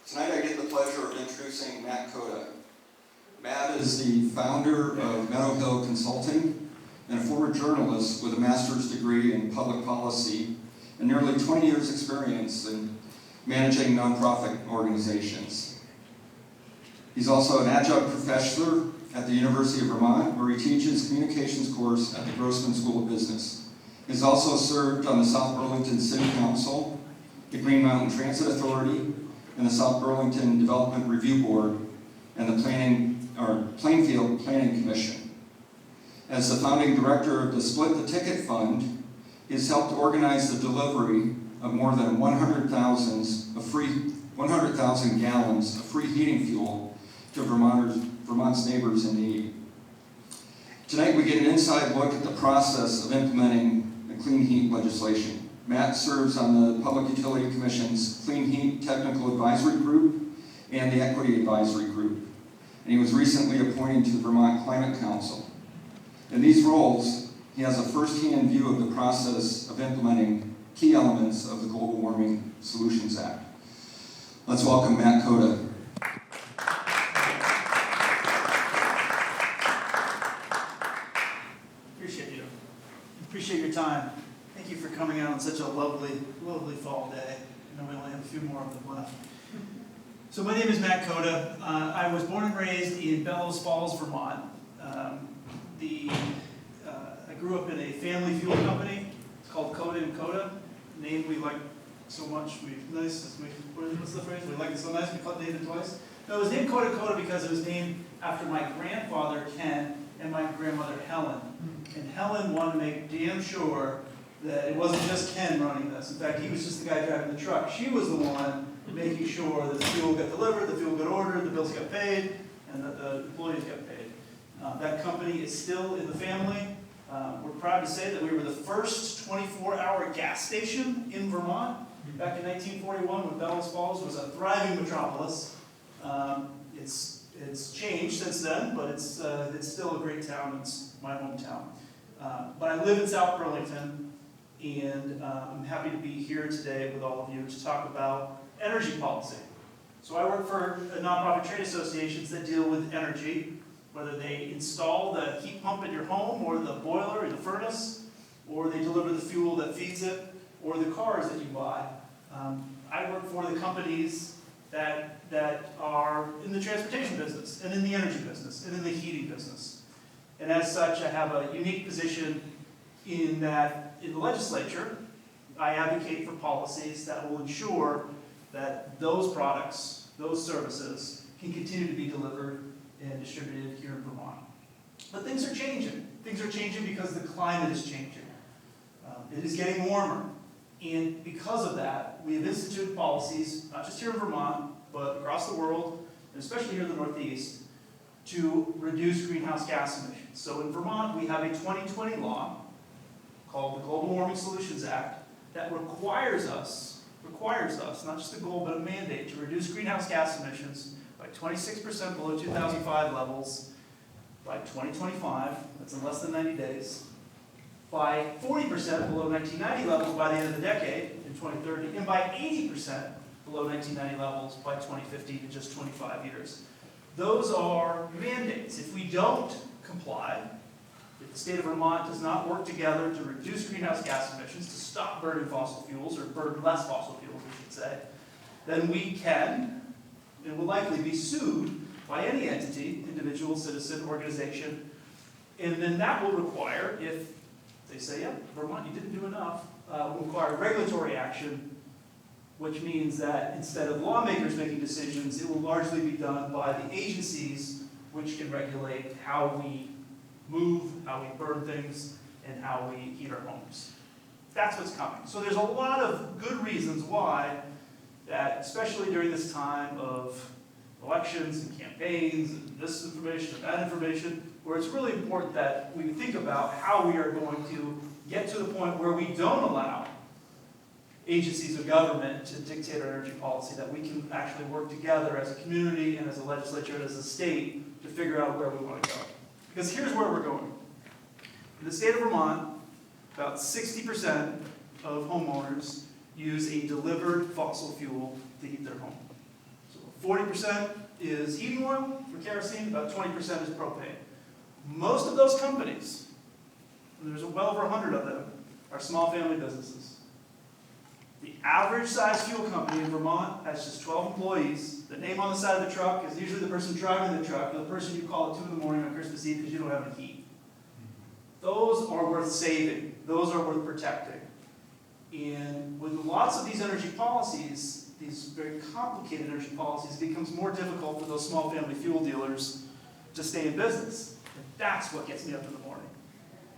Tonight I get the pleasure of introducing Matt Cota. Matt is the founder of Meadow Hill Consulting and a former journalist with a master's degree in public policy and nearly 20 years experience in managing nonprofit organizations. He's also an adjunct professor at the University of Vermont, where he teaches communications course at the Grossman School of Business. He's also served on the South Burlington City Council, the Green Mountain Transit Authority, and the South Burlington Development Review Board, and the Plainfield Planning Commission. As the founding director of the Split the Ticket Fund, he has helped organize the delivery of more than 100,000 gallons of free heating fuel to Vermont's neighbors in need. Tonight we get an inside look at the process of implementing the clean heat legislation. Matt serves on the Public Utility Commission's Clean Heat Technical Advisory Group and the Equity Advisory Group, and he was recently appointed to the Vermont Climate Council. In these roles, he has a first-hand view of the process of implementing key elements of the Global Warming Solutions Act. Let's welcome Matt Cota. Appreciate your time. Thank you for coming out on such a lovely fall day. I know we only have a few more of them left. So my name is Matt Cota. I was born and raised in Bellows Falls, Vermont. I grew up in a family fuel company. It's called Cota and Cota. Name we like so much. What's the phrase? We like it so nice we named it twice. No, it was named Cota Cota because it was named after my grandfather Ken and my grandmother Helen. And Helen wanted to make damn sure that it wasn't just Ken running this. In fact, he was just the guy driving the truck. She was the one making sure that the fuel got delivered, the fuel got ordered, the bills got paid, and that the employees got paid. That company is still in the family. We're proud to say that we were the first 24-hour gas station in Vermont back in 1941 when Bellows Falls was a thriving metropolis. It's changed since then, but it's still a great town. It's my hometown. But I live in South Burlington, and I'm happy to be here today with all of you to talk about energy policy. So I work for nonprofit trade associations that deal with energy, whether they install the heat pump in your home, or the boiler, or the furnace, or they deliver the fuel that feeds it, or the cars that you buy. I work for the companies that are in the transportation business, and in the energy business, and in the heating business. And as such, I have a unique position in that in the legislature, I advocate for policies that will ensure that those products, those services, can continue to be delivered and distributed here in Vermont. But things are changing. Things are changing because the climate is changing. It is getting warmer. And because of that, we have instituted policies, not just here in Vermont, but across the world, and especially here in the Northeast, to reduce greenhouse gas emissions. So in Vermont, we have a 2020 law called the Global Warming Solutions Act that requires us, not just a goal, but a mandate to reduce greenhouse gas emissions by 26% below 2005 levels by 2025, that's in less than 90 days, by 40% below 1990 levels by the end of the decade in 2030, and by 80% below 1990 levels by 2050 in just 25 years. Those are mandates. If we don't comply, if the state of Vermont does not work together to reduce greenhouse gas emissions, to stop burning fossil fuels, or burn less fossil fuels, we should say, then we can and will likely be sued by any entity, individual, citizen, organization, and then that will require, if they say, yeah, Vermont, you didn't do enough, will require regulatory action, which means that instead of lawmakers making decisions, it will largely be done by the agencies which can regulate how we move, how we burn things, and how we heat our homes. That's what's coming. So there's a lot of good reasons why that, especially during this time of elections and campaigns and disinformation and bad information, where it's really important that we think about how we are going to get to the point where we don't allow agencies of government to dictate our energy policy, that we can actually work together as a community and as a legislature and as a state to figure out where we want to go. Because here's where we're going. In the state of Vermont, about 60% of homeowners use a delivered fossil fuel to heat their home. So 40% is heating oil for kerosene, about 20% is propane. Most of those companies, and there's well over 100 of them, are small family businesses. The average size fuel company in Vermont has just 12 employees. The name on the side of the truck is usually the person driving the truck, or the person you call at 2 in the morning on Christmas Eve because you don't have any heat. Those are worth saving. Those are worth protecting. And with lots of these energy policies, these very complicated energy policies, it becomes more difficult for those small family fuel dealers to stay in business. And that's what gets me up in the morning.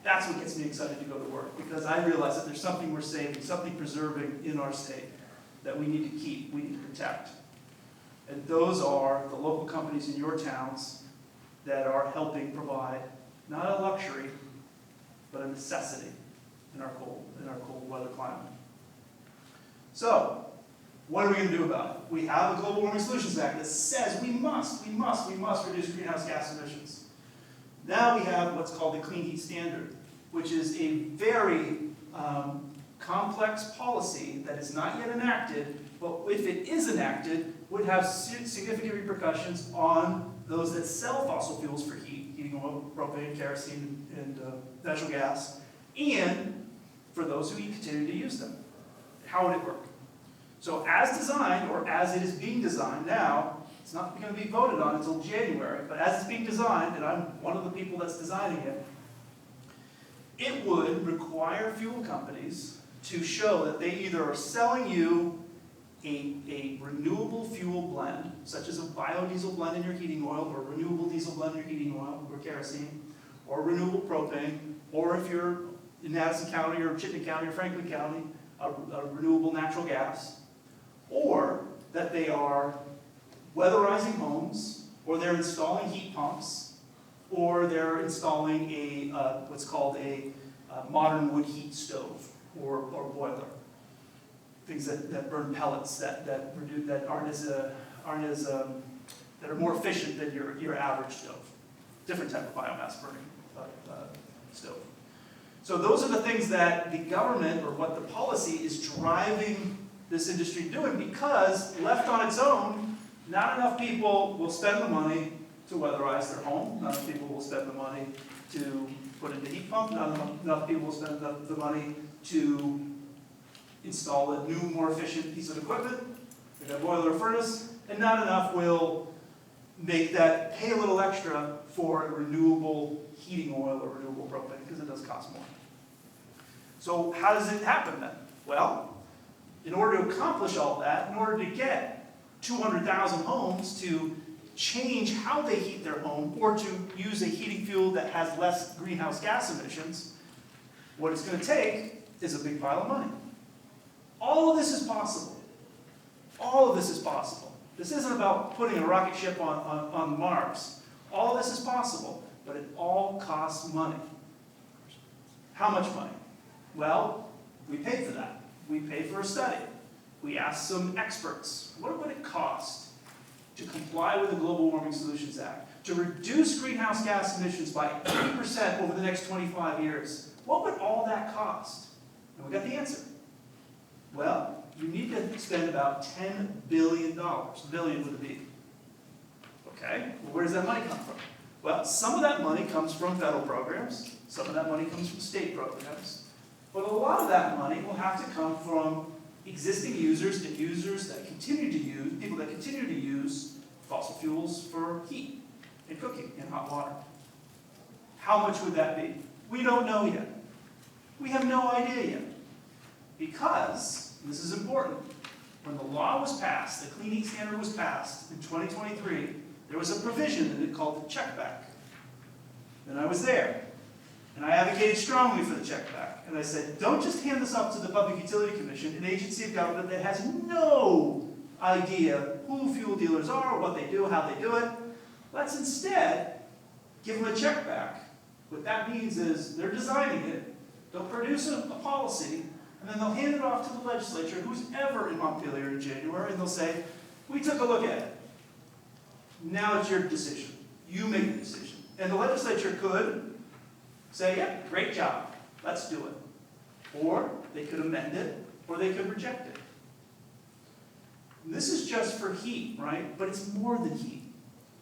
That's what gets me excited to go to work, because I realize that there's something we're saving, something preserving in our state that we need to keep, we need to protect. And those are the local companies in your towns that are helping provide not a luxury, but a necessity in our cold weather climate. So, what are we going to do about it? We have the Global Warming Solutions Act that says we must reduce greenhouse gas emissions. Now we have what's called the Clean Heat Standard, which is a very complex policy that is not yet enacted, but if it is enacted, would have significant repercussions on those that sell fossil fuels for heat, heating oil, propane, kerosene, and natural gas, and for those who continue to use them. How would it work? So as designed, or as it is being designed now, it's not going to be voted on until January, but as it's being designed, and I'm one of the people that's designing it, it would require fuel companies to show that they either are selling you a renewable fuel blend, such as a biodiesel blend in your heating oil, or a renewable diesel blend in your heating oil, or kerosene, or renewable propane, or if you're in Madison County, or Chittenden County, or Franklin County, a renewable natural gas, or that they are weatherizing homes, or they're installing heat pumps, or they're installing a what's called a modern wood heat stove or boiler. Things that burn pellets that are more efficient than your average stove. Different type of biomass burning stove. So those are the things that the government, or what the policy is driving this industry doing, because left on its own, not enough people will spend the money to weatherize their home. Not enough people will spend the money to put in the heat pump. Not enough people will spend the money to install a new, more efficient piece of equipment, like a boiler or furnace. And not enough will make that pay a little extra for a renewable heating oil or renewable propane, because it does cost more. So how does it happen then? Well, in order to accomplish all that, in order to get 200,000 homes to change how they heat their home, or to use a heating fuel that has less greenhouse gas emissions, what it's going to take is a big pile of money. All of this is possible. All of this is possible. This isn't about putting a rocket ship on Mars. All of this is possible, but it all costs money. How much money? Well, we paid for that. We paid for a study. We asked some experts, what would it cost to comply with the Global Warming Solutions Act, to reduce greenhouse gas emissions by 80% over the next 25 years? What would all that cost? And we got the answer. Well, you need to spend about $10 billion, billion with a B. Okay, well, where does that money come from? Well, some of that money comes from federal programs, some of that money comes from state programs, but a lot of that money will have to come from existing users and users that continue to use, people that continue to use fossil fuels for heat and cooking and hot water. How much would that be? We don't know yet. We have no idea yet. Because, and this is important, when the law was passed, the Clean Heat Standard was passed in 2023, there was a provision in it called the check back. And I was there. And I advocated strongly for the check back. And I said, don't just hand this up to the Public Utility Commission, an agency of government that has no idea who fuel dealers are, what they do, how they do it. Let's instead give them a check back. What that means is they're designing it, they'll produce a policy, and then they'll hand it off to the legislature, who's ever in Montpelier in January, and they'll say, we took a look at it. Now it's your decision. You make the decision. And the legislature could say, yeah, great job, let's do it. Or they could amend it, or they could reject it. And this is just for heat, right? But it's more than heat.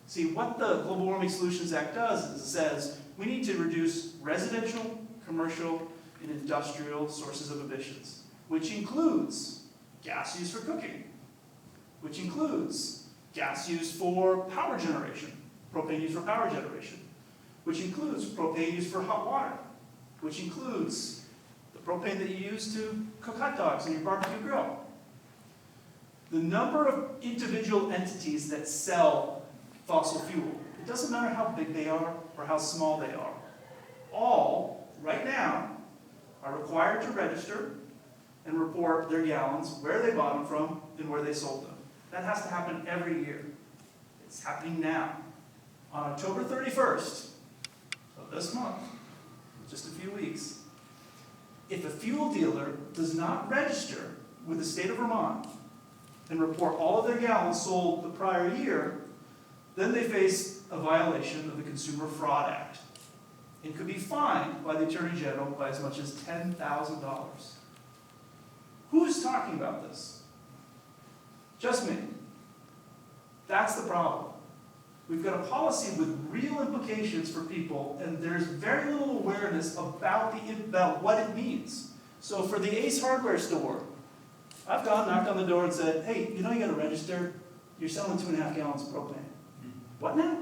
See, what the Global Warming Solutions Act does is it says we need to reduce residential, commercial, and industrial sources of emissions, which includes gas used for cooking, which includes gas used for power generation, propane used for power generation, which includes propane used for hot water, which includes the propane that you use to cook hot dogs on your barbecue grill. The number of individual entities that sell fossil fuel, it doesn't matter how big they are or how small they are, all, right now, are required to register and report their gallons, where they bought them from, and where they sold them. That has to happen every year. It's happening now. On October 31st of this month, just a few weeks, if a fuel dealer does not register with the state of Vermont and report all of their gallons sold the prior year, then they face a violation of the Consumer Fraud Act and could be fined by the Attorney General by as much as $10,000. Who's talking about this? Just me. That's the problem. We've got a policy with real implications for people, and there's very little awareness about what it means. So for the Ace Hardware store, I've gone, knocked on the door and said, hey, you know you got to register. You're selling 2.5 gallons of propane. What now?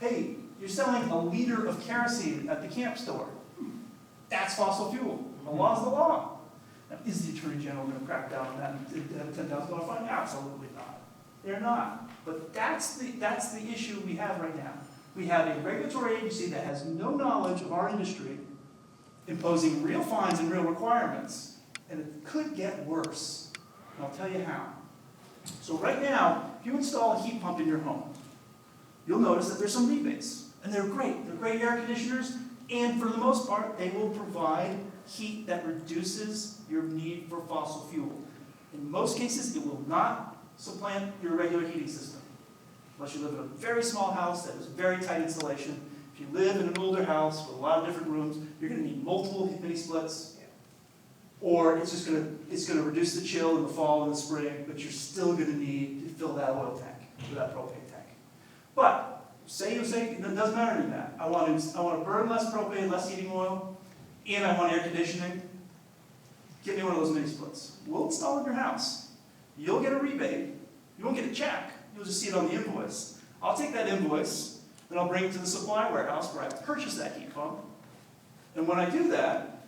Hey, you're selling a liter of kerosene at the camp store. That's fossil fuel. The law's the law. Now, is the Attorney General going to crack down on that and have a $10,000 fine? Absolutely not. They're not. But that's the issue we have right now. We have a regulatory agency that has no knowledge of our industry imposing real fines and real requirements, and it could get worse. And I'll tell you how. So right now, if you install a heat pump in your home, you'll notice that there's some rebates. And they're great. They're great air conditioners, and for the most part, they will provide heat that reduces your need for fossil fuel. In most cases, it will not supplant your regular heating system. Unless you live in a very small house that has very tight insulation. If you live in an older house with a lot of different rooms, you're going to need multiple mini splits. Or it's just going to reduce the chill in the fall and the spring, but you're still going to need to fill that oil tank or that propane tank. But say it doesn't matter to that. I want to burn less propane, less heating oil, and I want air conditioning. Get me one of those mini splits. We'll install it in your house. You'll get a rebate. You won't get a check. You'll just see it on the invoice. I'll take that invoice, and I'll bring it to the supply warehouse where I purchased that heat pump. And when I do that,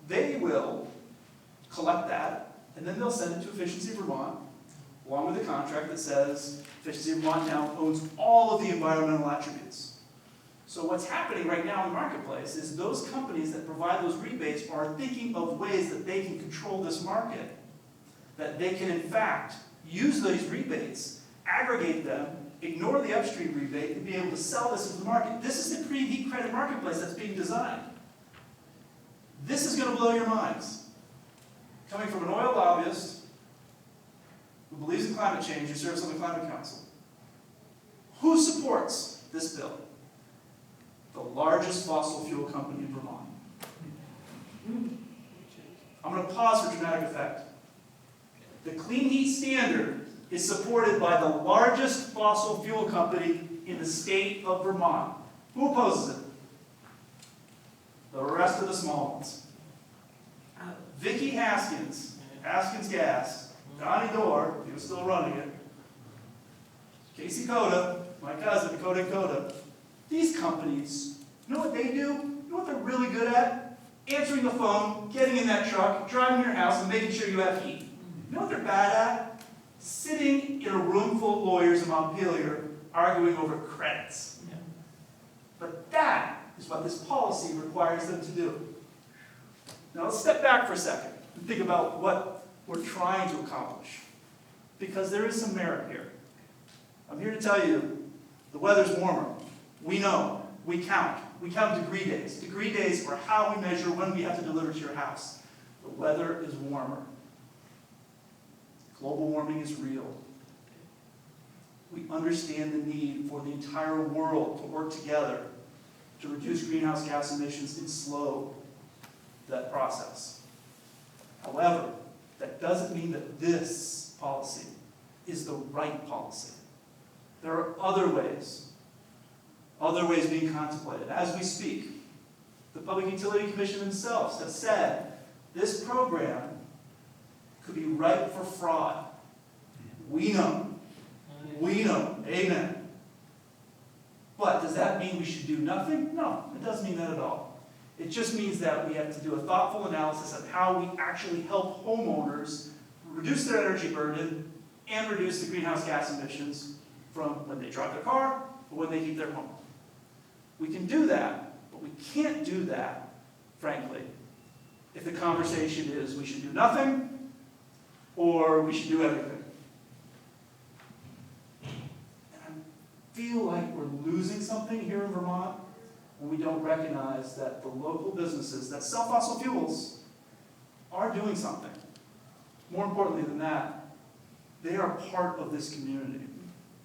they will collect that, and then they'll send it to Efficiency Vermont, along with a contract that says Efficiency Vermont now owns all of the environmental attributes. So what's happening right now in the marketplace is those companies that provide those rebates are thinking of ways that they can control this market, that they can in fact use those rebates, aggregate them, ignore the upstream rebate, and be able to sell this to the market. This is the pre-heat credit marketplace that's being designed. This is going to blow your minds. Coming from an oil lobbyist who believes in climate change, who serves on the Climate Council. Who supports this bill? The largest fossil fuel company in Vermont. I'm going to pause for dramatic effect. The Clean Heat Standard is supported by the largest fossil fuel company in the state of Vermont. Who opposes it? The rest of the small ones. Vicky Haskins, Haskins Gas, Donnie Dorr, he was still running it, Casey Cota, my cousin, Cota and Cota. These companies, you know what they do? You know what they're really good at? Answering the phone, getting in that truck, driving your house, and making sure you have heat. You know what they're bad at? Sitting in a room full of lawyers in Montpelier arguing over credits. Yeah. But that is what this policy requires them to do. Now let's step back for a second and think about what we're trying to accomplish. Because there is some merit here. I'm here to tell you, the weather's warmer. We know. We count. We count degree days. Degree days are how we measure when we have to deliver to your house. The weather is warmer. Global warming is real. We understand the need for the entire world to work together to reduce greenhouse gas emissions and slow that process. However, that doesn't mean that this policy is the right policy. There are other ways being contemplated as we speak. The Public Utility Commission themselves have said this program could be ripe for fraud. We know. Amen. But does that mean we should do nothing? No, it doesn't mean that at all. It just means that we have to do a thoughtful analysis of how we actually help homeowners reduce their energy burden and reduce the greenhouse gas emissions from when they drive their car or when they heat their home. We can do that, but we can't do that, frankly, if the conversation is we should do nothing or we should do everything. And I feel like we're losing something here in Vermont when we don't recognize that the local businesses that sell fossil fuels are doing something. More importantly than that, they are part of this community.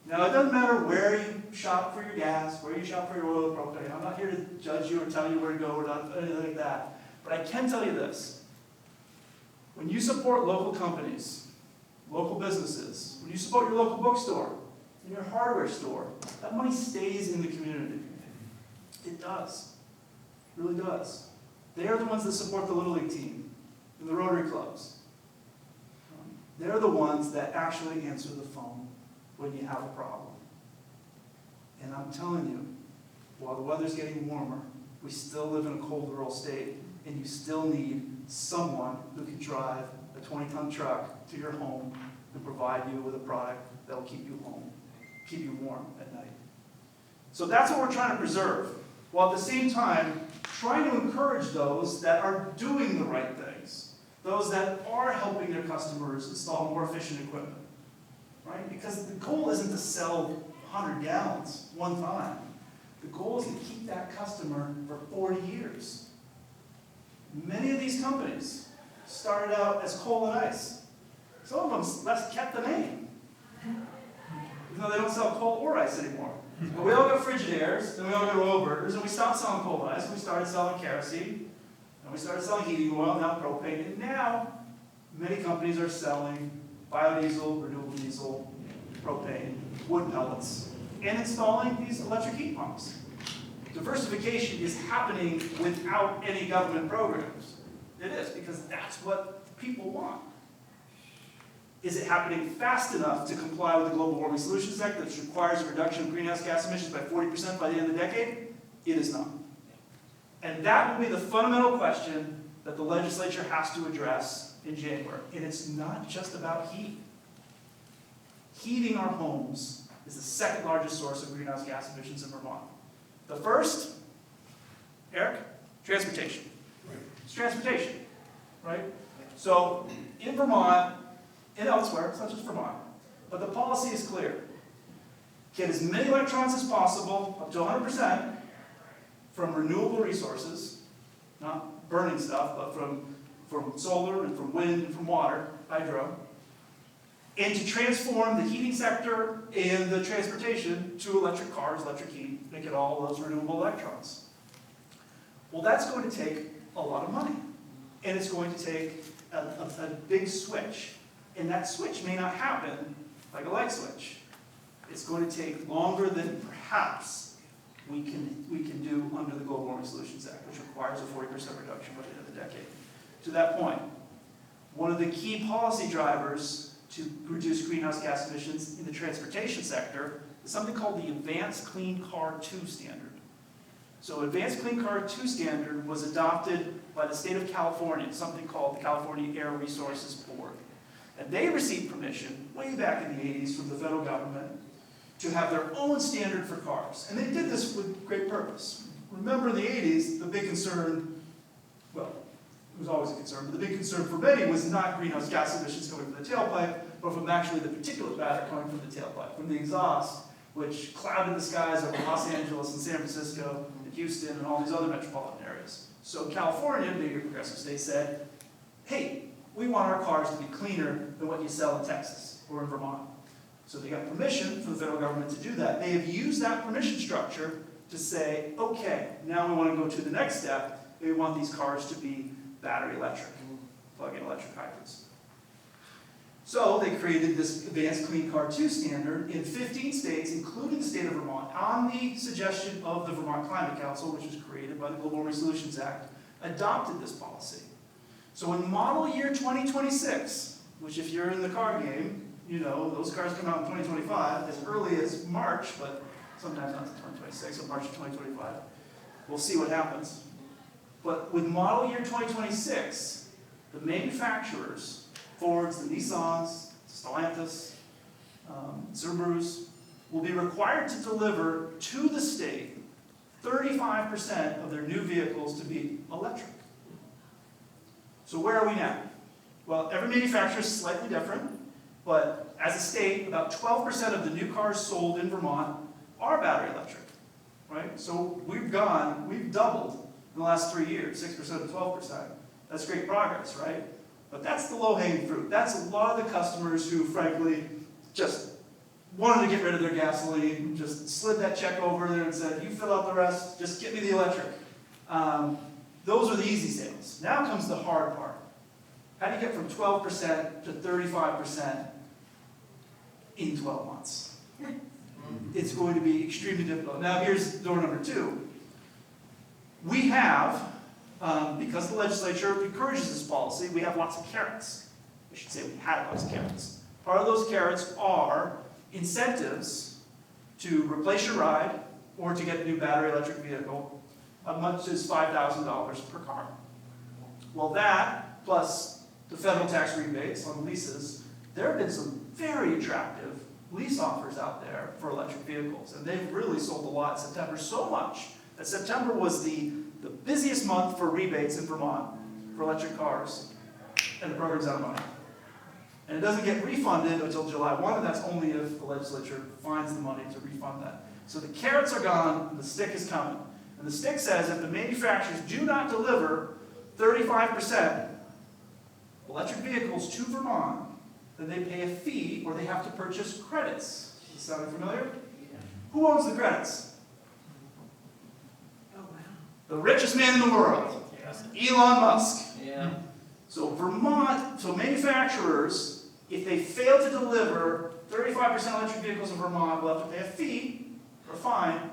Now, it doesn't matter where you shop for your gas, where you shop for your oil or propane. I'm not here to judge you or tell you where to go or not, anything like that. But I can tell you this. When you support local companies, local businesses, when you support your local bookstore, and your hardware store, that money stays in the community. It does. It really does. They are the ones that support the Little League team and the Rotary clubs. They're the ones that actually answer the phone when you have a problem. And I'm telling you, while the weather's getting warmer, we still live in a cold rural state, and you still need someone who can drive a 20-ton truck to your home and provide you with a product that will keep you home, keep you warm at night. So that's what we're trying to preserve, while at the same time trying to encourage those that are doing the right things, those that are helping their customers install more efficient equipment, right? Because the goal isn't to sell 100 gallons one time. The goal is to keep that customer for 40 years. Many of these companies started out as coal and ice. Some of them kept the name, even though they don't sell coal or ice anymore. But we all got Frigidaires, then we all got oil burgers, and we stopped selling coal and ice, and we started selling kerosene, and we started selling heating oil, now propane, and now many companies are selling biodiesel, renewable diesel, propane, wood pellets, and installing these electric heat pumps. Diversification is happening without any government programs. It is, because that's what people want. Is it happening fast enough to comply with the Global Warming Solutions Act, which requires a reduction of greenhouse gas emissions by 40% by the end of the decade? It is not. And that will be the fundamental question that the legislature has to address in January. And it's not just about heat. Heating our homes is the second largest source of greenhouse gas emissions in Vermont. The first, Eric, transportation. Right. It's transportation, right? So in Vermont, and elsewhere, it's not just Vermont, but the policy is clear. Get as many electrons as possible, up to 100%, from renewable resources, not burning stuff, but from solar and from wind and from water, hydro, and to transform the heating sector and the transportation to electric cars, electric heat, make it all those renewable electrons. Well, that's going to take a lot of money, and it's going to take a big switch. And that switch may not happen like a light switch. It's going to take longer than perhaps we can do under the Global Warming Solutions Act, which requires a 40% reduction by the end of the decade. To that point, one of the key policy drivers to reduce greenhouse gas emissions in the transportation sector is something called the Advanced Clean Car 2 standard. So Advanced Clean Car 2 standard was adopted by the state of California, something called the California Air Resources Board. And they received permission way back in the 80s from the federal government to have their own standard for cars. And they did this with great purpose. Remember in the 80s, the big concern, well, it was always a concern, but the big concern for many was not greenhouse gas emissions coming from the tailpipe, but from actually the particulate matter coming from the tailpipe, from the exhaust, which clouded the skies over Los Angeles and San Francisco and Houston and all these other metropolitan areas. So California, bigger progressive state, said, hey, we want our cars to be cleaner than what you sell in Texas or in Vermont. So they got permission from the federal government to do that. They have used that permission structure to say, okay, now we want to go to the next step. We want these cars to be battery electric, plug-in electric hybrids. So they created this Advanced Clean Car 2 standard in 15 states, including the state of Vermont, on the suggestion of the Vermont Climate Council, which was created by the Global Warming Solutions Act, adopted this policy. So in model year 2026, which if you're in the car game, you know, those cars come out in 2025, as early as March, but sometimes not until 2026, or March of 2025. We'll see what happens. But with model year 2026, the manufacturers, Fords, the Nissans, Stellantis, Subarus, will be required to deliver to the state 35% of their new vehicles to be electric. So where are we now? Well, every manufacturer is slightly different, but as a state, about 12% of the new cars sold in Vermont are battery electric, right? So we've doubled in the last 3 years, 6% to 12%. That's great progress, right? But that's the low-hanging fruit. That's a lot of the customers who, frankly, just wanted to get rid of their gasoline, just slid that check over there and said, you fill out the rest, just get me the electric. Those are the easy sales. Now comes the hard part. How do you get from 12% to 35% in 12 months? It's going to be extremely difficult. Now here's door number 2. We have, because the legislature encourages this policy, we have lots of carrots. I should say we had lots of carrots. Part of those carrots are incentives to replace your ride or to get a new battery electric vehicle, as much as $5,000 per car. Well, that, plus the federal tax rebates on leases, there have been some very attractive lease offers out there for electric vehicles, and they've really sold a lot in September, so much that September was the busiest month for rebates in Vermont for electric cars, and the program's out of money. And it doesn't get refunded until July 1, and that's only if the legislature finds the money to refund that. So the carrots are gone, and the stick is coming. And the stick says if the manufacturers do not deliver 35% electric vehicles to Vermont, then they pay a fee or they have to purchase credits. Does this sound familiar? Yeah. Who owns the credits? Oh, wow. The richest man in the world, Yes. Elon Musk. Yeah. So manufacturers, if they fail to deliver 35% electric vehicles in Vermont, will have to pay a fee or a fine,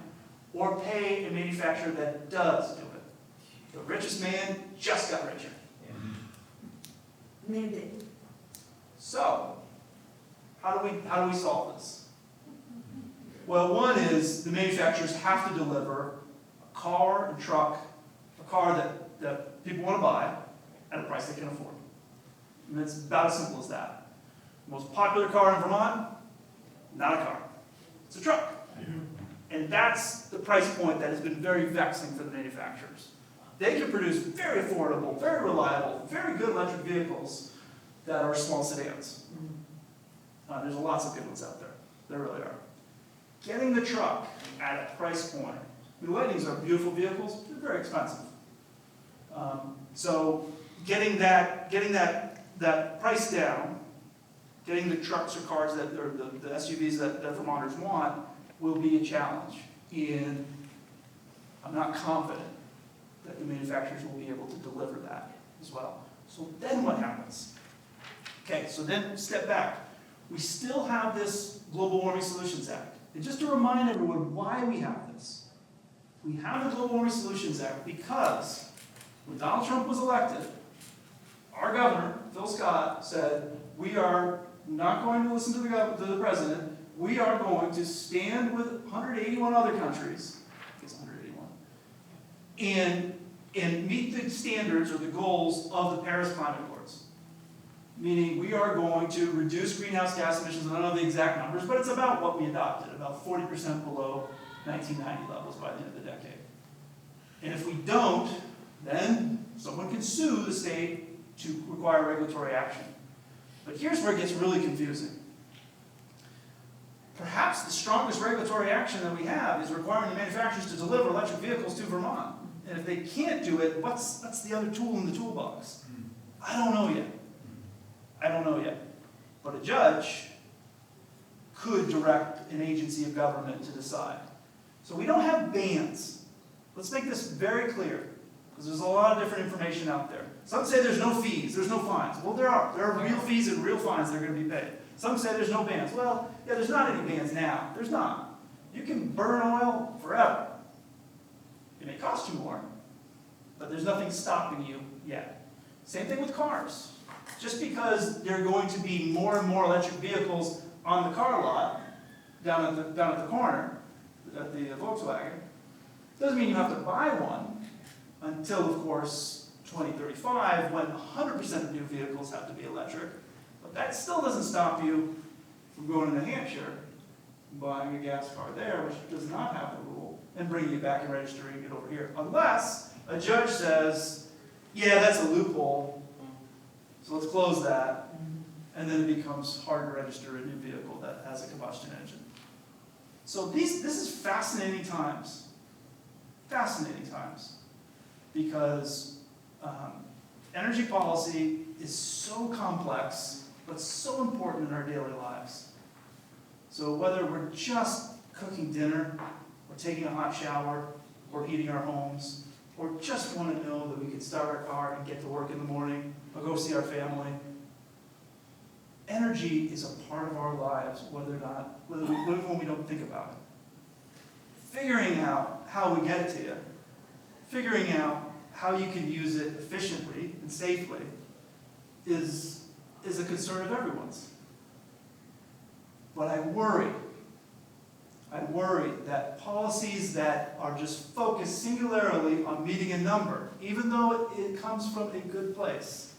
or pay a manufacturer that does do it. The richest man just got richer. Mandate. So, how do we solve this? Well, one is the manufacturers have to deliver a car and truck, a car that people want to buy at a price they can afford. And it's about as simple as that. The most popular car in Vermont, not a car. It's a truck. And that's the price point that has been very vexing for the manufacturers. They can produce very affordable, very reliable, very good electric vehicles that are small sedans. There's lots of good ones out there. There really are. Getting the truck at a price point. The Lightnings are beautiful vehicles. They're very expensive. So getting that price down, getting the trucks or cars that or the SUVs that Vermonters want will be a challenge. And I'm not confident that the manufacturers will be able to deliver that as well. So then what happens? Okay, so then step back. We still have this Global Warming Solutions Act. And just to remind everyone why we have this. We have the Global Warming Solutions Act because when Donald Trump was elected, our governor, Phil Scott, said, we are not going to listen to the president. We are going to stand with 181 other countries, I think it's 181, and meet the standards or the goals of the Paris Climate Accords. Meaning we are going to reduce greenhouse gas emissions, I don't know the exact numbers, but it's about what we adopted, about 40% below 1990 levels by the end of the decade. And if we don't, then someone can sue the state to require regulatory action. But here's where it gets really confusing. Perhaps the strongest regulatory action that we have is requiring the manufacturers to deliver electric vehicles to Vermont. And if they can't do it, what's the other tool in the toolbox? I don't know yet. I don't know yet. But a judge could direct an agency of government to decide. So we don't have bans. Let's make this very clear. because there's a lot of different information out there. Some say there's no fees, there's no fines. Well, there are. There are real fees and real fines that are going to be paid. Some say there's no bans. Well, yeah, there's not any bans now. There's not. You can burn oil forever. It may cost you more, but there's nothing stopping you yet. Same thing with cars. Just because there are going to be more and more electric vehicles on the car lot, down at the corner, at the Volkswagen, doesn't mean you have to buy one until, of course, 2035, when 100% of new vehicles have to be electric. But that still doesn't stop you from going to New Hampshire, buying a gas car there, which does not have the rule, and bringing it back and registering it over here. Unless a judge says, yeah, that's a loophole, so let's close that, and then it becomes hard to register a new vehicle that has a combustion engine. So this is fascinating times. Fascinating times. Because energy policy is so complex, but so important in our daily lives. So whether we're just cooking dinner, or taking a hot shower, or heating our homes, or just want to know that we can start our car and get to work in the morning, or go see our family, energy is a part of our lives, whether when we don't think about it. Figuring out how we get it to you, figuring out how you can use it efficiently and safely is a concern of everyone's. But I worry that policies that are just focused singularly on meeting a number, even though it comes from a good place,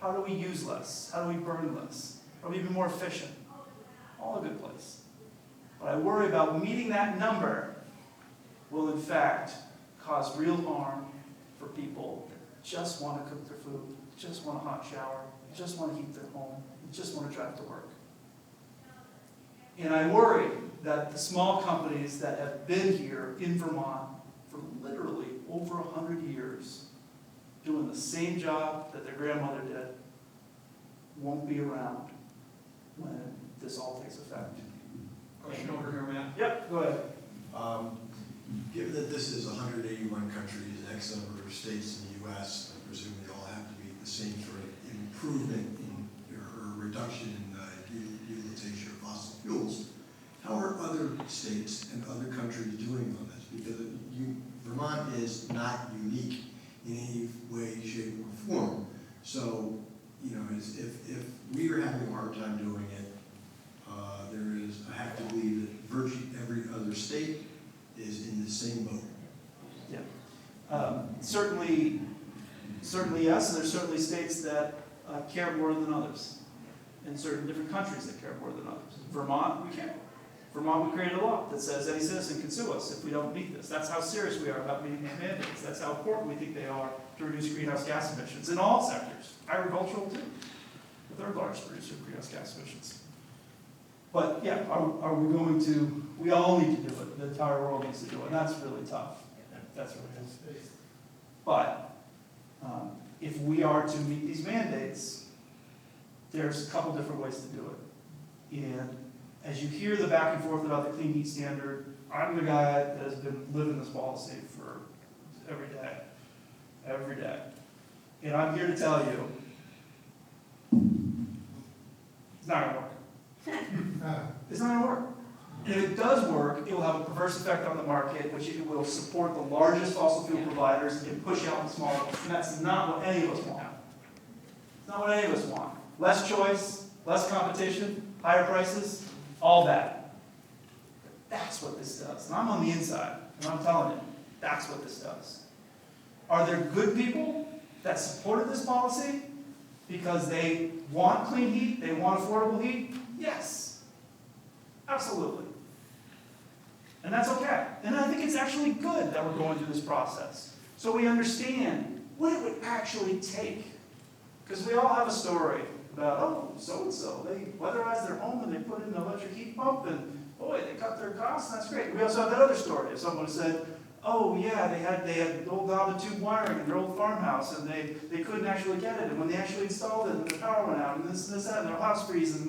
how do we use less? How do we burn less? How do we be more efficient? All a good place. But I worry about meeting that number will in fact cause real harm for people that just want to cook their food, just want a hot shower, just want to heat their home, just want to drive to work. And I worry that the small companies that have been here in Vermont for literally over 100 years, doing the same job that their grandmother did, won't be around when this all takes effect. Question over here, Matt. Yep, go ahead. Given that this is 181 countries, X number of states in the U.S., I presume they all have to be the same sort of improvement in or reduction in utilization of fossil fuels. How are other states and other countries doing on this? Because Vermont is not unique in any way, shape, or form. So, you know, if we are having a hard time doing it, I have to believe that virtually every other state is in the same boat. Yeah. Certainly yes, and there's certainly states that care more than others, and certain different countries that care more than others. Vermont, we care. Vermont, we created a law that says any citizen can sue us if we don't meet this. That's how serious we are about meeting these mandates. That's how important we think they are to reduce greenhouse gas emissions in all sectors. Agricultural too, the third largest producer of greenhouse gas emissions. But yeah, are we going to, we all need to do it. The entire world needs to do it, and that's really tough. That's really tough. But if we are to meet these mandates, there's a couple different ways to do it. And as you hear the back and forth about the clean heat standard, I'm the guy that has been living this policy for every day. And I'm here to tell you, it's not going to work. It's not going to work. And if it does work, it will have a perverse effect on the market, which it will support the largest fossil fuel providers and push out the smaller ones. And that's not what any of us want. It's not what any of us want. Less choice, less competition, higher prices, all that. That's what this does. And I'm on the inside, and I'm telling you, that's what this does. Are there good people that supported this policy because they want clean heat, they want affordable heat? Yes, absolutely. And that's okay. And I think it's actually good that we're going through this process, so we understand what it would actually take. Because we all have a story about, oh, so-and-so, they weatherized their home and they put in an electric heat pump and boy, they cut their costs, and that's great. We also have that other story of someone who said, oh yeah, they had old longitude wiring in their old farmhouse and they couldn't actually get it, and when they actually installed it, and the power went out, and this, that, and their house freeze, and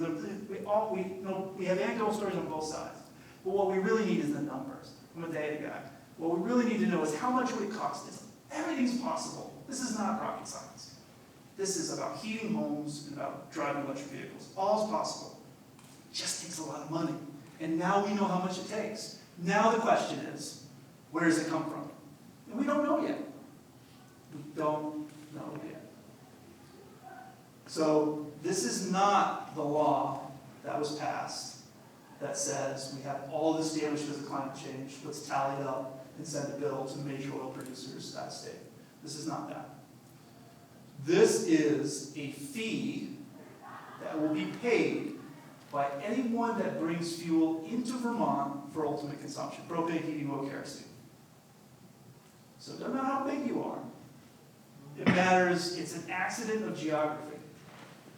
we have anecdotal stories on both sides. But what we really need is the numbers. I'm a data guy. What we really need to know is how much would it cost us Everything's possible. This is not rocket science. This is about heating homes and about driving electric vehicles. All is possible. It just takes a lot of money. And now we know how much it takes. Now the question is, where does it come from? And we don't know yet. We don't know yet. So this is not the law that was passed that says we have all this damage because of climate change. Let's tally it up and send a bill to major oil producers that state. This is not that. This is a fee that will be paid by anyone that brings fuel into Vermont for ultimate consumption, propane, heating oil, kerosene. So it doesn't matter how big you are. It matters, it's an accident of geography.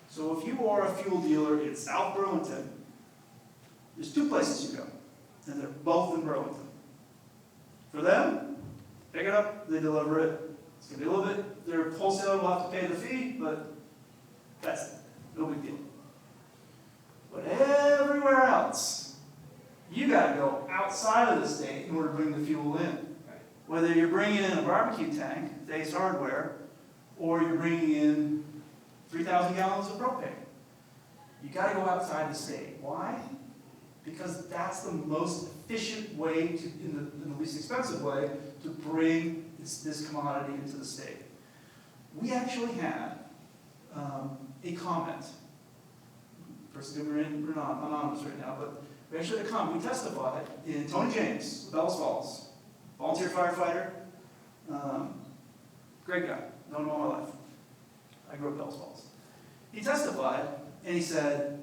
So if you are a fuel dealer in South Burlington, there's two places you go, and they're both in Burlington. For them, pick it up, they deliver it. It's going to be a little bit, their wholesaler will have to pay the fee, but that's it. No big deal. But everywhere else, you got to go outside of the state in order to bring the fuel in. Whether you're bringing in a barbecue tank, Dave's Hardware, or you're bringing in 3,000 gallons of propane. You got to go outside the state. Why? Because that's the most efficient way, in the least expensive way, to bring this commodity into the state. We actually had a comment. Person we're anonymous right now, but we actually had a comment. We testified in Tony James, Bellas Falls, volunteer firefighter, great guy, known him all my life. I grew up in Bellas Falls. He testified, and he said,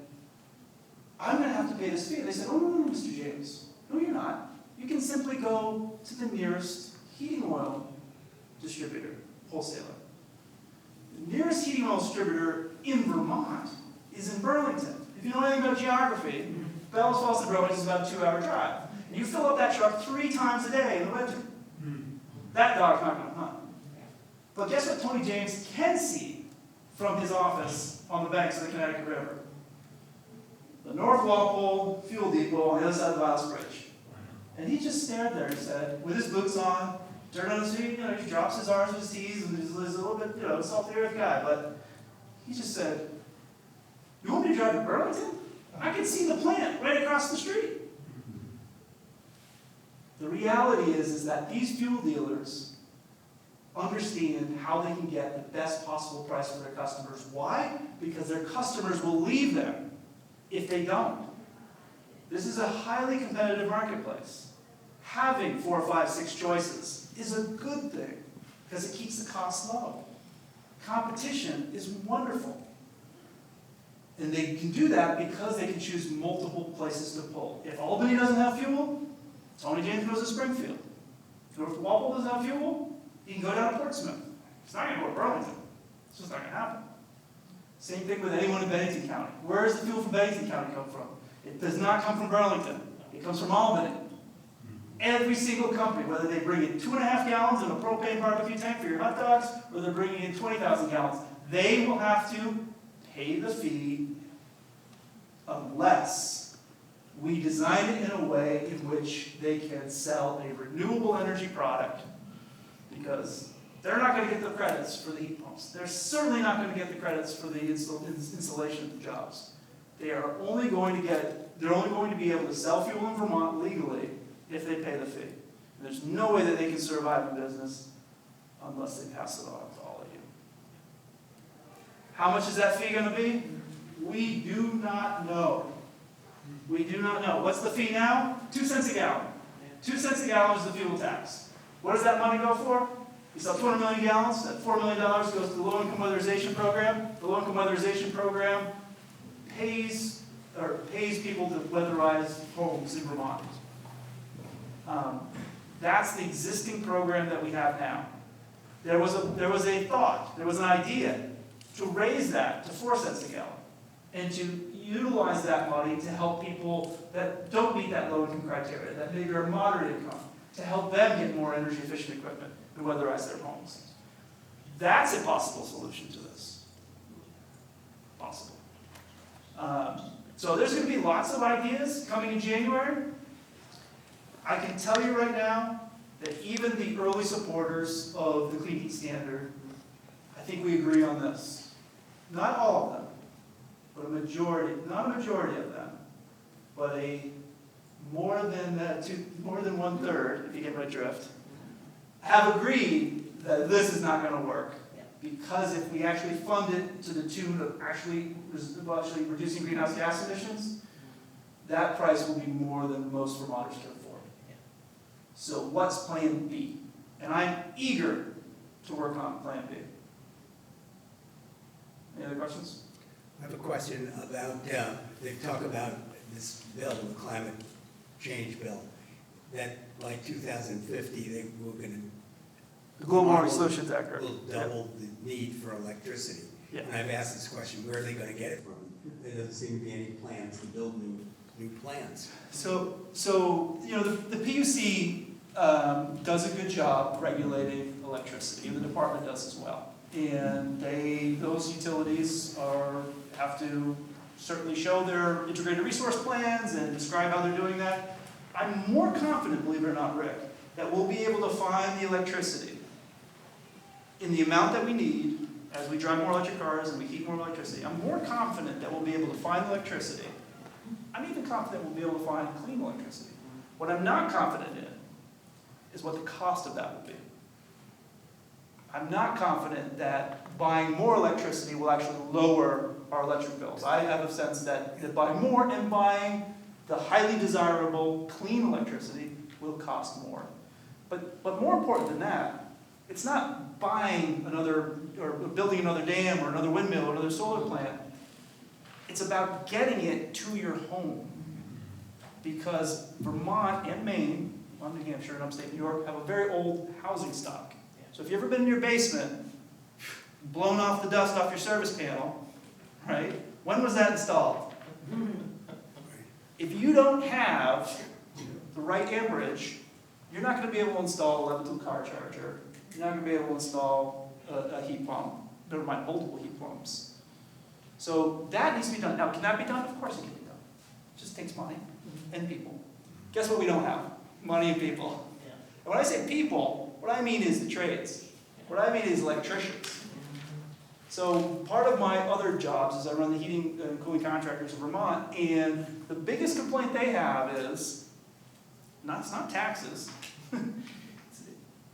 I'm going to have to pay this fee. They said, oh, no, Mr. James. No, you're not. You can simply go to the nearest heating oil distributor, wholesaler. The nearest heating oil distributor in Vermont is in Burlington. If you know anything about geography, Bellas Falls to Burlington is about a 2-hour drive. And you fill up that truck 3 times a day in the winter. That dog's not going to hunt. But guess what Tony James can see from his office on the banks of the Connecticut River? The North Walpole Fuel Depot on the other side of the Vilas Bridge. And he just stared there, he said, with his boots on, turned on his feet, he drops his R's with his T's, and he's a little bit, salty earth guy, but he just said, you want me to drive to Burlington? I can see the plant right across the street. The reality is that these fuel dealers understand how they can get the best possible price for their customers. Why? Because their customers will leave them if they don't. This is a highly competitive marketplace. Having 4, 5, 6 choices is a good thing because it keeps the cost low. Competition is wonderful. And they can do that because they can choose multiple places to pull. If Albany doesn't have fuel, Tony James goes to Springfield. If North Walpole doesn't have fuel, he can go down to Portsmouth. He's not going to go to Burlington. It's just not going to happen. Same thing with anyone in Bennington County. Where does the fuel from Bennington County come from? It does not come from Burlington. It comes from Albany. Every single company, whether they bring in 2.5 gallons in a propane barbecue tank for your hot dogs, or they're bringing in 20,000 gallons, they will have to pay the fee unless we design it in a way in which they can sell a renewable energy product, because they're not going to get the credits for the heat pumps. They're certainly not going to get the credits for the installation of the jobs. They're only going to be able to sell fuel in Vermont legally if they pay the fee. And there's no way that they can survive in business unless they pass it on to all of you. How much is that fee going to be? We do not know. We do not know. What's the fee now? 2 cents a gallon. 2 cents a gallon is the fuel tax. What does that money go for? You sell 200 million gallons, that $4 million goes to the low-income weatherization program. The low-income weatherization program pays people to weatherize homes in Vermont. That's the existing program that we have now. There was a thought, there was an idea to raise that to 4 cents a gallon and to utilize that money to help people that don't meet that low-income criteria, that maybe are moderate income, to help them get more energy-efficient equipment to weatherize their homes. That's a possible solution to this. Possible. So there's going to be lots of ideas coming in January. I can tell you right now, that even the early supporters of the clean heat standard, I think we agree on this. Not all of them, but a majority, not a majority of them, but a more than 1/3, if you get my drift, have agreed that this is not going to work. Because if we actually fund it to the tune of actually reducing greenhouse gas emissions, that price will be more than most Vermonters can afford. So what's Plan B? And I'm eager to work on Plan B. Any other questions? I have a question about, they talk about this bill, the climate change bill, that by 2050, they were going The Global Warming Solutions Act. to, will double the need for electricity. Yeah. And I've asked this question, where are they going to get it from? There doesn't seem to be any plans to build new plants. So you know, the PUC does a good job regulating electricity, and the department does as well. And those utilities have to certainly show their integrated resource plans and describe how they're doing that. I'm more confident, believe it or not, Rick, that we'll be able to find the electricity in the amount that we need as we drive more electric cars and we heat more electricity. I'm more confident that we'll be able to find electricity. I'm even confident we'll be able to find clean electricity. What I'm not confident in is what the cost of that will be. I'm not confident that buying more electricity will actually lower our electric bills. I have a sense that buying more and buying the highly desirable clean electricity will cost more. But more important than that, it's not buying another, or building another dam, or another windmill, or another solar plant. It's about getting it to your home. Because Vermont and Maine, New Hampshire and upstate New York, have a very old housing stock. So if you've ever been in your basement, blown off the dust off your service panel, right? When was that installed? If you don't have the right amperage, you're not going to be able to install a level 2 car charger. You're not going to be able to install a heat pump. Never mind, multiple heat pumps. So that needs to be done. Now, can that be done? Of course it can be done. It just takes money and people. Guess what we don't have? Money and people. And when I say people, what I mean is the trades. What I mean is electricians. So part of my other jobs is I run the heating and cooling contractors in Vermont, and the biggest complaint they have is, it's not taxes,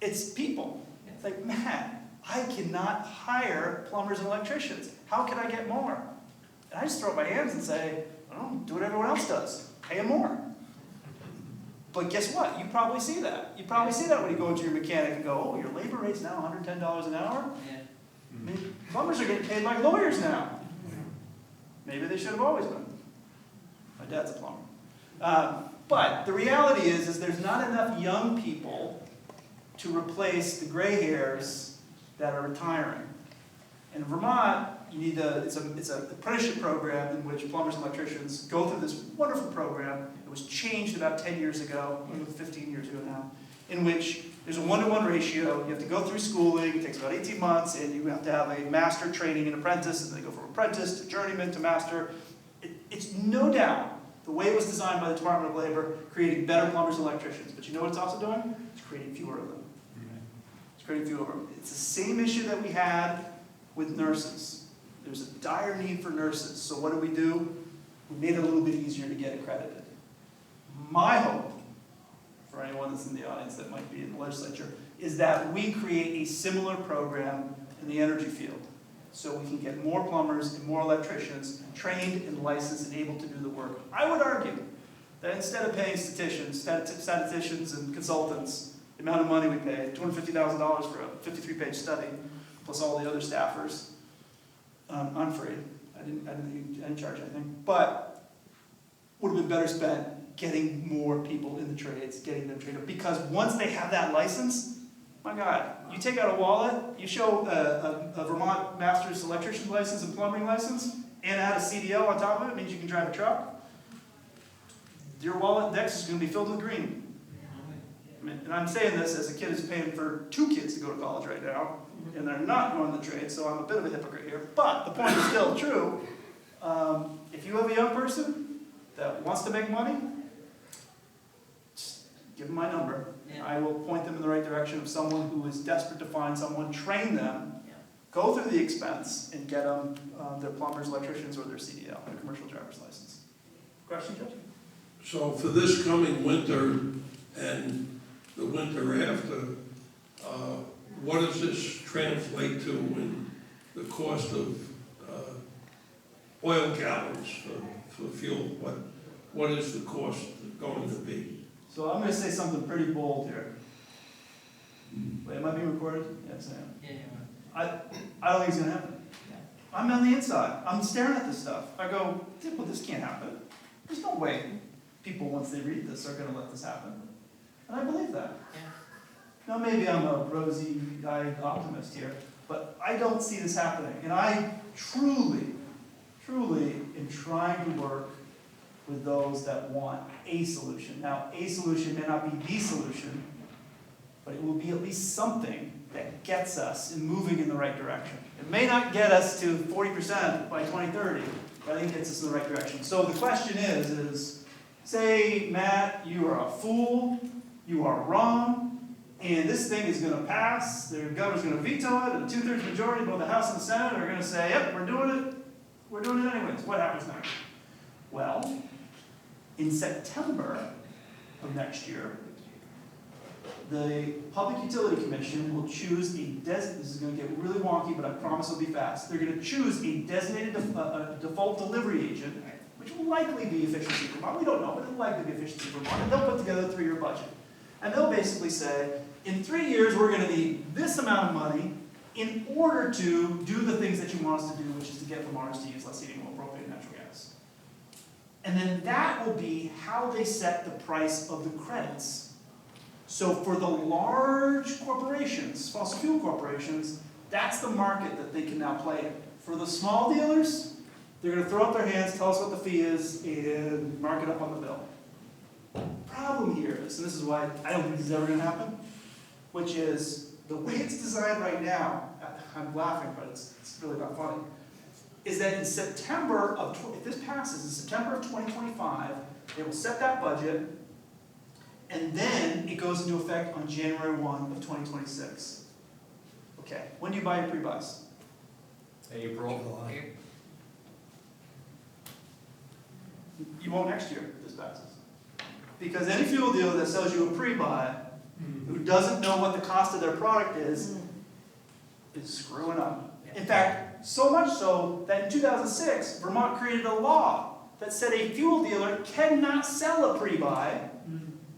it's people. It's like, man, I cannot hire plumbers and electricians. How can I get more? And I just throw up my hands and say, do what everyone else does. Pay them more. But guess what? You probably see that. You probably see that when you go into your mechanic and go, oh, your labor rate's now $110 an hour? Yeah. I mean, plumbers are getting paid like lawyers now. Maybe they should have always been. My dad's a plumber. But the reality is there's not enough young people to replace the gray hairs that are retiring. In Vermont, you need it's an apprenticeship program in which plumbers and electricians go through this wonderful program. It was changed about 10 years ago, 15 years ago now, in which there's a 1-to-1 ratio. You have to go through schooling. It takes about 18 months, and you have to have a master training an apprentice, and then they go from apprentice to journeyman to master. It's no doubt the way it was designed by the Department of Labor, creating better plumbers and electricians. But you know what it's also doing? It's creating fewer of them. It's creating fewer of them. It's the same issue that we had with nurses. There's a dire need for nurses. So what do? We made it a little bit easier to get accredited. My hope, for anyone that's in the audience that might be in the legislature, is that we create a similar program in the energy field. So we can get more plumbers and more electricians trained and licensed and able to do the work. I would argue that instead of paying statisticians and consultants the amount of money we pay, $250,000 for a 53-page study, plus all the other staffers, I'm free. I didn't charge anything. But would have been better spent getting more people in the trades, getting them trained up. Because once they have that license, my God, you take out a wallet, you show a Vermont Master's electrician license and plumbing license, and add a CDL on top of it, means you can drive a truck. Your wallet next is going to be filled with green. And I'm saying this as a kid who's paying for 2 kids to go to college right now, and they're not going to the trade, so I'm a bit of a hypocrite here. But the point is still true. If you have a young person that wants to make money, just give them my number. I will point them in the right direction of someone who is desperate to find someone, train them, go through the expense, and get them their plumbers, electricians, or their CDL, their commercial driver's license. Question, Judge? So for this coming winter and the winter after, what does this translate to in the cost of oil gallons for fuel? What is the cost going to be? So I'm going to say something pretty bold here. Wait, am I being recorded? Yes, I am. I don't think it's going to happen. I'm on the inside. I'm staring at this stuff. I go, well, this can't happen. There's no way people, once they read this, are going to let this happen. And I believe that. Now, maybe I'm a rosy-eyed optimist here, but I don't see this happening. And I truly am trying to work with those that want a solution. Now, a solution may not be the solution, but it will be at least something that gets us in moving in the right direction. It may not get us to 40% by 2030, but I think it gets us in the right direction. So the question is say, Matt, you are a fool, you are wrong, and this thing is going to pass, the governor's going to veto it, and a 2/3 majority of both the House and the Senate are going to say, yep, we're doing it anyways. What happens next? Well, in September of next year, the Public Utility Commission will choose this is going to get really wonky, but I promise it'll be fast. They're going to choose a designated default delivery agent, which will likely be Efficiency Vermont. We don't know, but it'll likely be Efficiency Vermont. And they'll put together a 3-year budget. And they'll basically say, in 3 years, we're going to need this amount of money in order to do the things that you want us to do, which is to get Vermonters to use less heating oil, propane, and natural gas. And then that will be how they set the price of the credits. So for the large corporations, fossil fuel corporations, that's the market that they can now play in. For the small dealers, they're going to throw up their hands, tell us what the fee is, and mark it up on the bill. Problem here is, and this is why I don't think this is ever going to happen, which is the way it's designed right now, I'm laughing, but it's really not funny, is that in September of, if this passes, in September of 2025, they will set that budget, and then it goes into effect on January 1 of 2026. Okay, when do you buy your pre-buys? April. You won't next year if this passes. Because any fuel dealer that sells you a pre-buy, who doesn't know what the cost of their product is screwing up. In fact, so much so that in 2006, Vermont created a law that said a fuel dealer cannot sell a pre-buy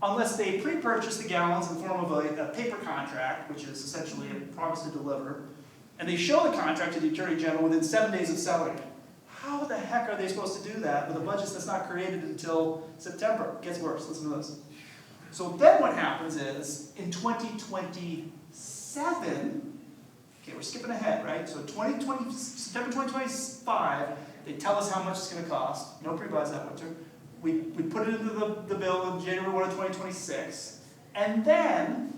unless they pre-purchase the gallons in the form of a paper contract, which is essentially a promise to deliver, and they show the contract to the Attorney General within 7 days of selling it. How the heck are they supposed to do that with a budget that's not created until September? It gets worse. Listen to this. So then what happens is, in 2027, okay, we're skipping ahead, right? So September 2025, they tell us how much it's going to cost. No pre-buys that winter. We put it into the bill in January 1 of 2026. And then,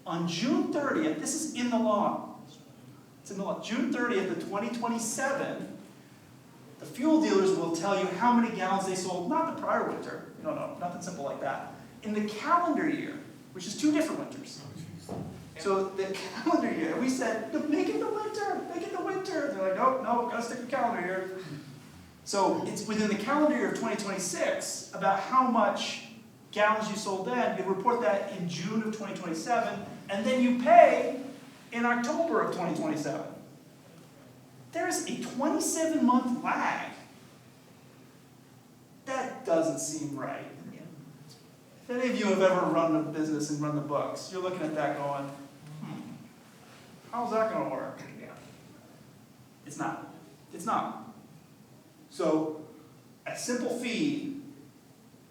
on June 30th, this is in the law. It's in the law. June 30th of 2027, the fuel dealers will tell you how many gallons they sold, not the prior winter. No, nothing simple like that. In the calendar year, which is 2 different winters. So the calendar year, we said, make it the winter, make it the winter. They're like, no, gotta stick to calendar year. So it's within the calendar year of 2026 about how much gallons you sold then. You report that in June of 2027, and then you pay in October of 2027. There's a 27-month lag. That doesn't seem right. If any of you have ever run a business and run the books, you're looking at that going, how's that going to work? It's not. It's not. So a simple fee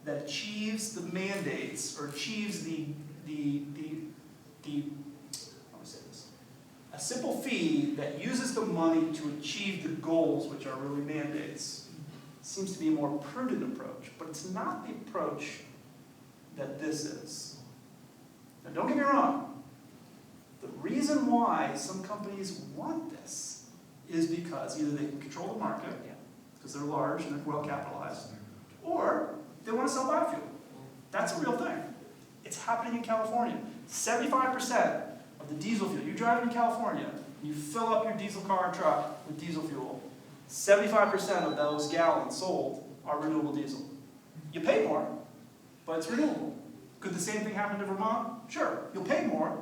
that achieves the mandates or achieves a simple fee that uses the money to achieve the goals, which are really mandates, seems to be a more prudent approach, but it's not the approach that this is. Now don't get me wrong, the reason why some companies want this is because either they can control the market, because they're large and they're well capitalized, or they want to sell biofuel. That's a real thing. It's happening in California. 75% of the diesel fuel, you drive in California, you fill up your diesel car or truck with diesel fuel, 75% of those gallons sold are renewable diesel. You pay more, but it's renewable. Could the same thing happen to Vermont? Sure, you'll pay more,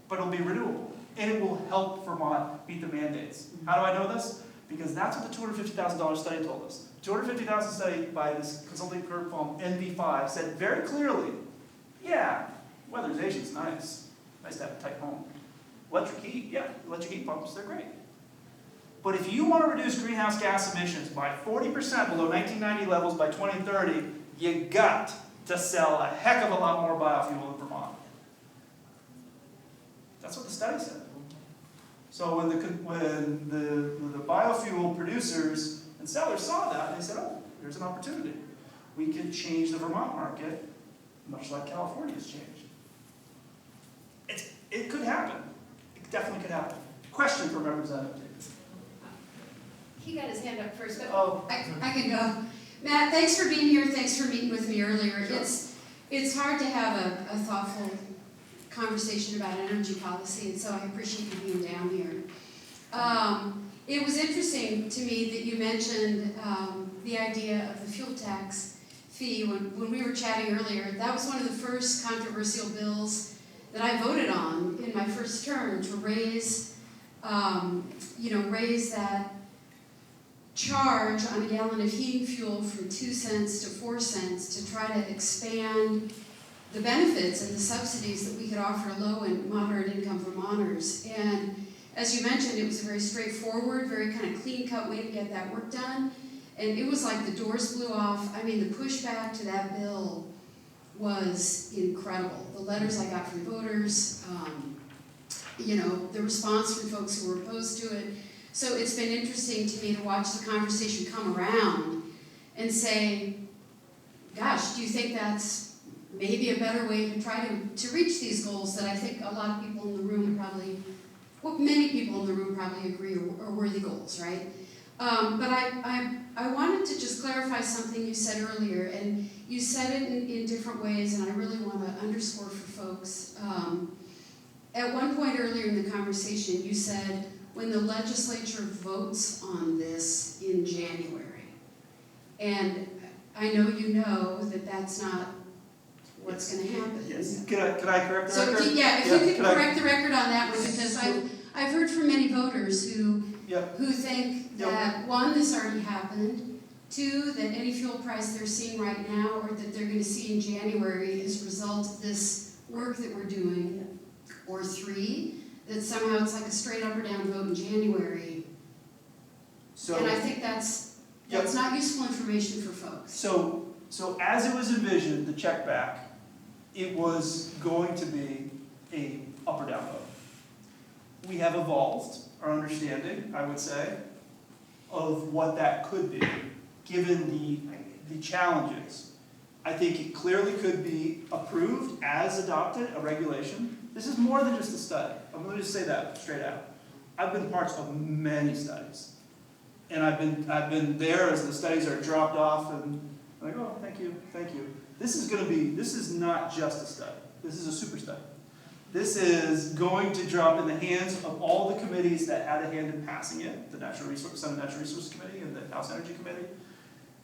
but it'll be renewable. And it will help Vermont meet the mandates. How do I know this? Because that's what the $250,000 study told us. $250,000 study by this consulting firm from NV5 said very clearly, yeah, weatherization's nice. Nice to have a tight home. Electric heat, yeah, electric heat pumps, they're great. But if you want to reduce greenhouse gas emissions by 40% below 1990 levels by 2030, you got to sell a heck of a lot more biofuel in Vermont. That's what the study said. So when the biofuel producers and sellers saw that, they said, oh, there's an opportunity. We can change the Vermont market, much like California's changed. It could happen. It definitely could happen. Question for Representative Davis. He got his hand up first, but Oh. I can go. Matt, thanks for being here. Thanks for meeting with me earlier. Sure. It's hard to have a thoughtful conversation about energy policy, and so I appreciate you being down here. It was interesting to me that you mentioned the idea of the fuel tax fee when we were chatting earlier. That was one of the first controversial bills that I voted on in my first term to raise that charge on a gallon of heating fuel from 2 cents to 4 cents to try to expand the benefits and the subsidies that we could offer low and moderate income Vermonters. And as you mentioned, it was a very straightforward, very kind of clean-cut way to get that work done. And it was like the doors blew off. I mean, the pushback to that bill was incredible. The letters I got from voters, the response from folks who were opposed to it. So it's been interesting to me to watch the conversation come around and say, gosh, do you think that's maybe a better way to try to reach these goals that I think a lot of people in the room many people in the room probably agree are worthy goals, right? But I wanted to just clarify something you said earlier, and you said it in different ways, and I really want to underscore for folks. At one point earlier in the conversation, you said, when the legislature votes on this in January. And I know you know that that's not what's going to happen. Yes. Can I correct the So record? if you could correct the record on that one, because I've heard from many voters who think that, one, this already happened, two, that any fuel price they're seeing right now or that they're going to see in January is a result of this work that we're doing, or three, that somehow it's like a straight up or down vote in January. And I think that's not useful information for folks. So as it was envisioned, the check back, it was going to be a up or down vote. We have evolved our understanding, I would say, of what that could be, given the challenges. I think it clearly could be approved as adopted, a regulation. This is more than just a study. I'm going to just say that straight out. I've been parts of many studies. And I've been there as the studies are dropped off and I'm like, oh, thank you. This is not just a study. This is a super study. This is going to drop in the hands of all the committees that had a hand in passing it, the Senate Natural Resources Committee and the House Energy Committee.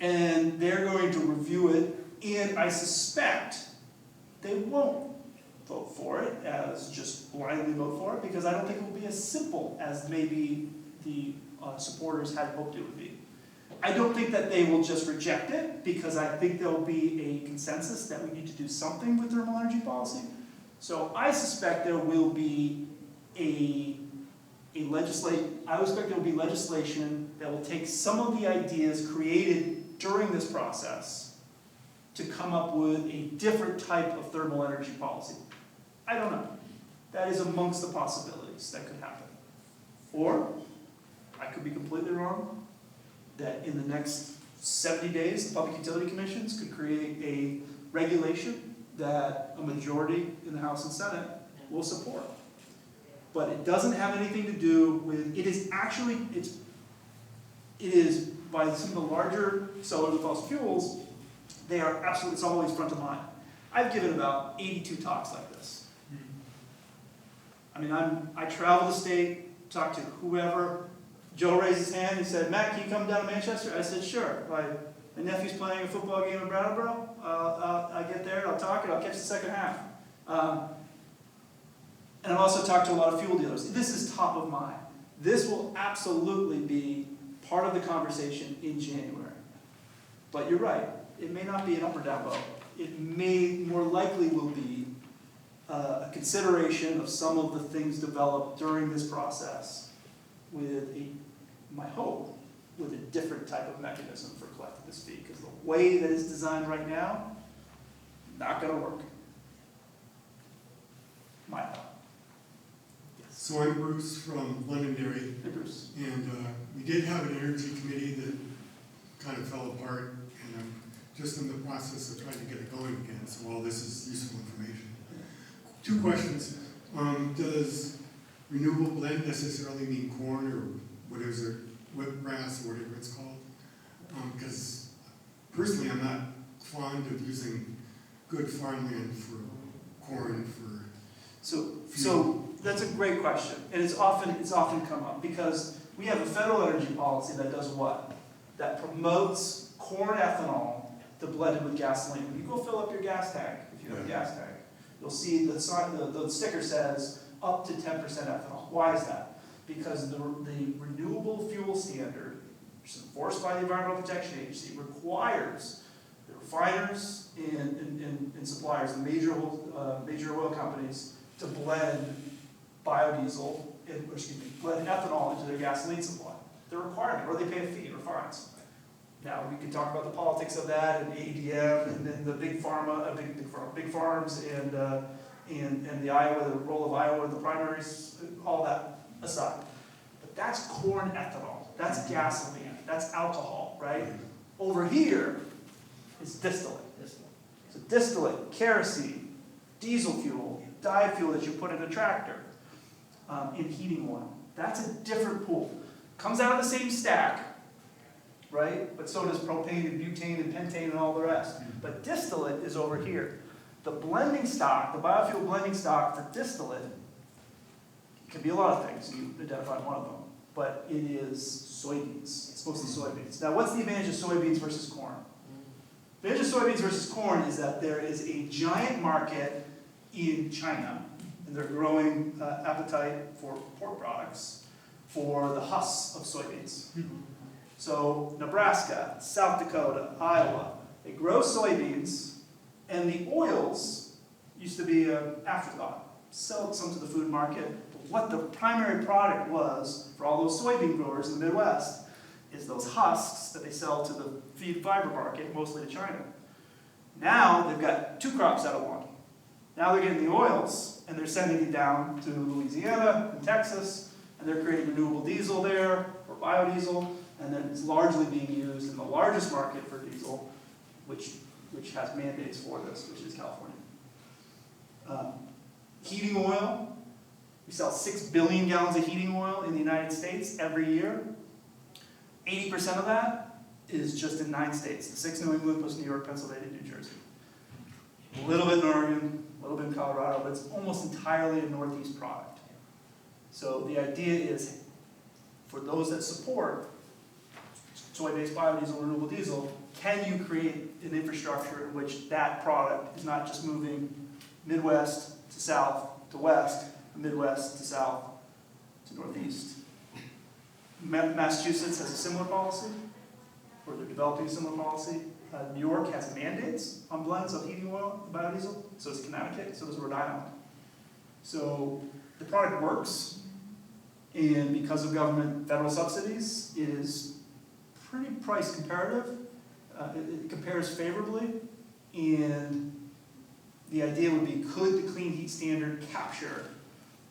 And they're going to review it, and I suspect they won't vote for it as just blindly vote for it, because I don't think it will be as simple as maybe the supporters had hoped it would be. I don't think that they will just reject it, because I think there will be a consensus that we need to do something with thermal energy policy. So I suspect there will be legislation that will take some of the ideas created during this process to come up with a different type of thermal energy policy. I don't know. That is amongst the possibilities that could happen. Or, I could be completely wrong, that in the next 70 days, the Public Utility Commissions could create a regulation that a majority in the House and Senate will support. But it doesn't have anything to do with, it is by some of the larger sellers of fossil fuels, they are absolutely, it's always front of mind. I've given about 82 talks like this. I mean, I travel the state, talk to whoever. Joe raised his hand, he said, Matt, can you come down to Manchester? I said, sure. My nephew's playing a football game in Brattleboro. I'll get there, I'll talk, and I'll catch the second half. And I've also talked to a lot of fuel dealers. This is top of mind. This will absolutely be part of the conversation in January. But you're right, it may not be an up or down vote. It may more likely will be a consideration of some of the things developed during this process with my hope, with a different type of mechanism for collecting this fee. Because the way that it's designed right now, not gonna work. My hope. So I'm Bruce from Londonderry, Hey, Bruce. and we did have an energy committee that kind of fell apart, and I'm just in the process of trying to get it going again, so all this is useful information. 2 questions. Does renewable blend necessarily mean corn, or what is it, wheatgrass, or whatever it's called? Because personally, I'm not fond of using good farmland for corn for. So that's a great question, and it's often come up, because we have a federal energy policy that does what? That promotes corn ethanol to blend it with gasoline. When you go fill up your gas tank, if you have a gas tank, you'll see the sticker says up to 10% ethanol. Why is that? Because the renewable fuel standard, which is enforced by the Environmental Protection Agency, requires the refiners and suppliers, the major oil companies, to blend biodiesel, blend ethanol into their gasoline supply. They're a requirement, or they pay a fee or fines. Now, we can talk about the politics of that, and ADM, and then the big farms, and the Iowa, the role of Iowa in the primaries, all that aside. But that's corn ethanol, that's gasoline, that's alcohol, right? Over here is distillate. So distillate, kerosene, diesel fuel, dyed fuel that you put in a tractor, in heating oil. That's a different pool. Comes out of the same stack, right? But so does propane and butane and pentane and all the rest. But distillate is over here. The blending stock, the biofuel blending stock for distillate, can be a lot of things. You identified one of them. But it is soybeans. It's mostly soybeans. Now, what's the advantage of soybeans versus corn? The advantage of soybeans versus corn is that there is a giant market in China, and they're growing appetite for pork products for the husks of soybeans. So Nebraska, South Dakota, Iowa, they grow soybeans, and the oils used to be an afterthought. Sell some to the food market, but what the primary product was for all those soybean growers in the Midwest is those husks that they sell to the feed fiber market, mostly to China. Now they've got 2 crops out of 1. Now they're getting the oils, and they're sending it down to Louisiana and Texas, and they're creating renewable diesel there, or biodiesel, and then it's largely being used in the largest market for diesel, which has mandates for this, which is California. Heating oil, we sell 6 billion gallons of heating oil in the United States every year. 80% of that is just in 9 states, the 6 New England plus New York, Pennsylvania, New Jersey. A little bit in Oregon, a little bit in Colorado, but it's almost entirely a Northeast product. So the idea is, for those that support soy-based biodiesel, renewable diesel, can you create an infrastructure in which that product is not just moving Midwest to South to West, Midwest to South to Northeast? Massachusetts has a similar policy, or they're developing a similar policy. New York has mandates on blends of heating oil and biodiesel, so does Connecticut, so does Rhode Island. So the product works, and because of government federal subsidies, it is pretty price comparative. It compares favorably, and the idea would be, could the clean heat standard capture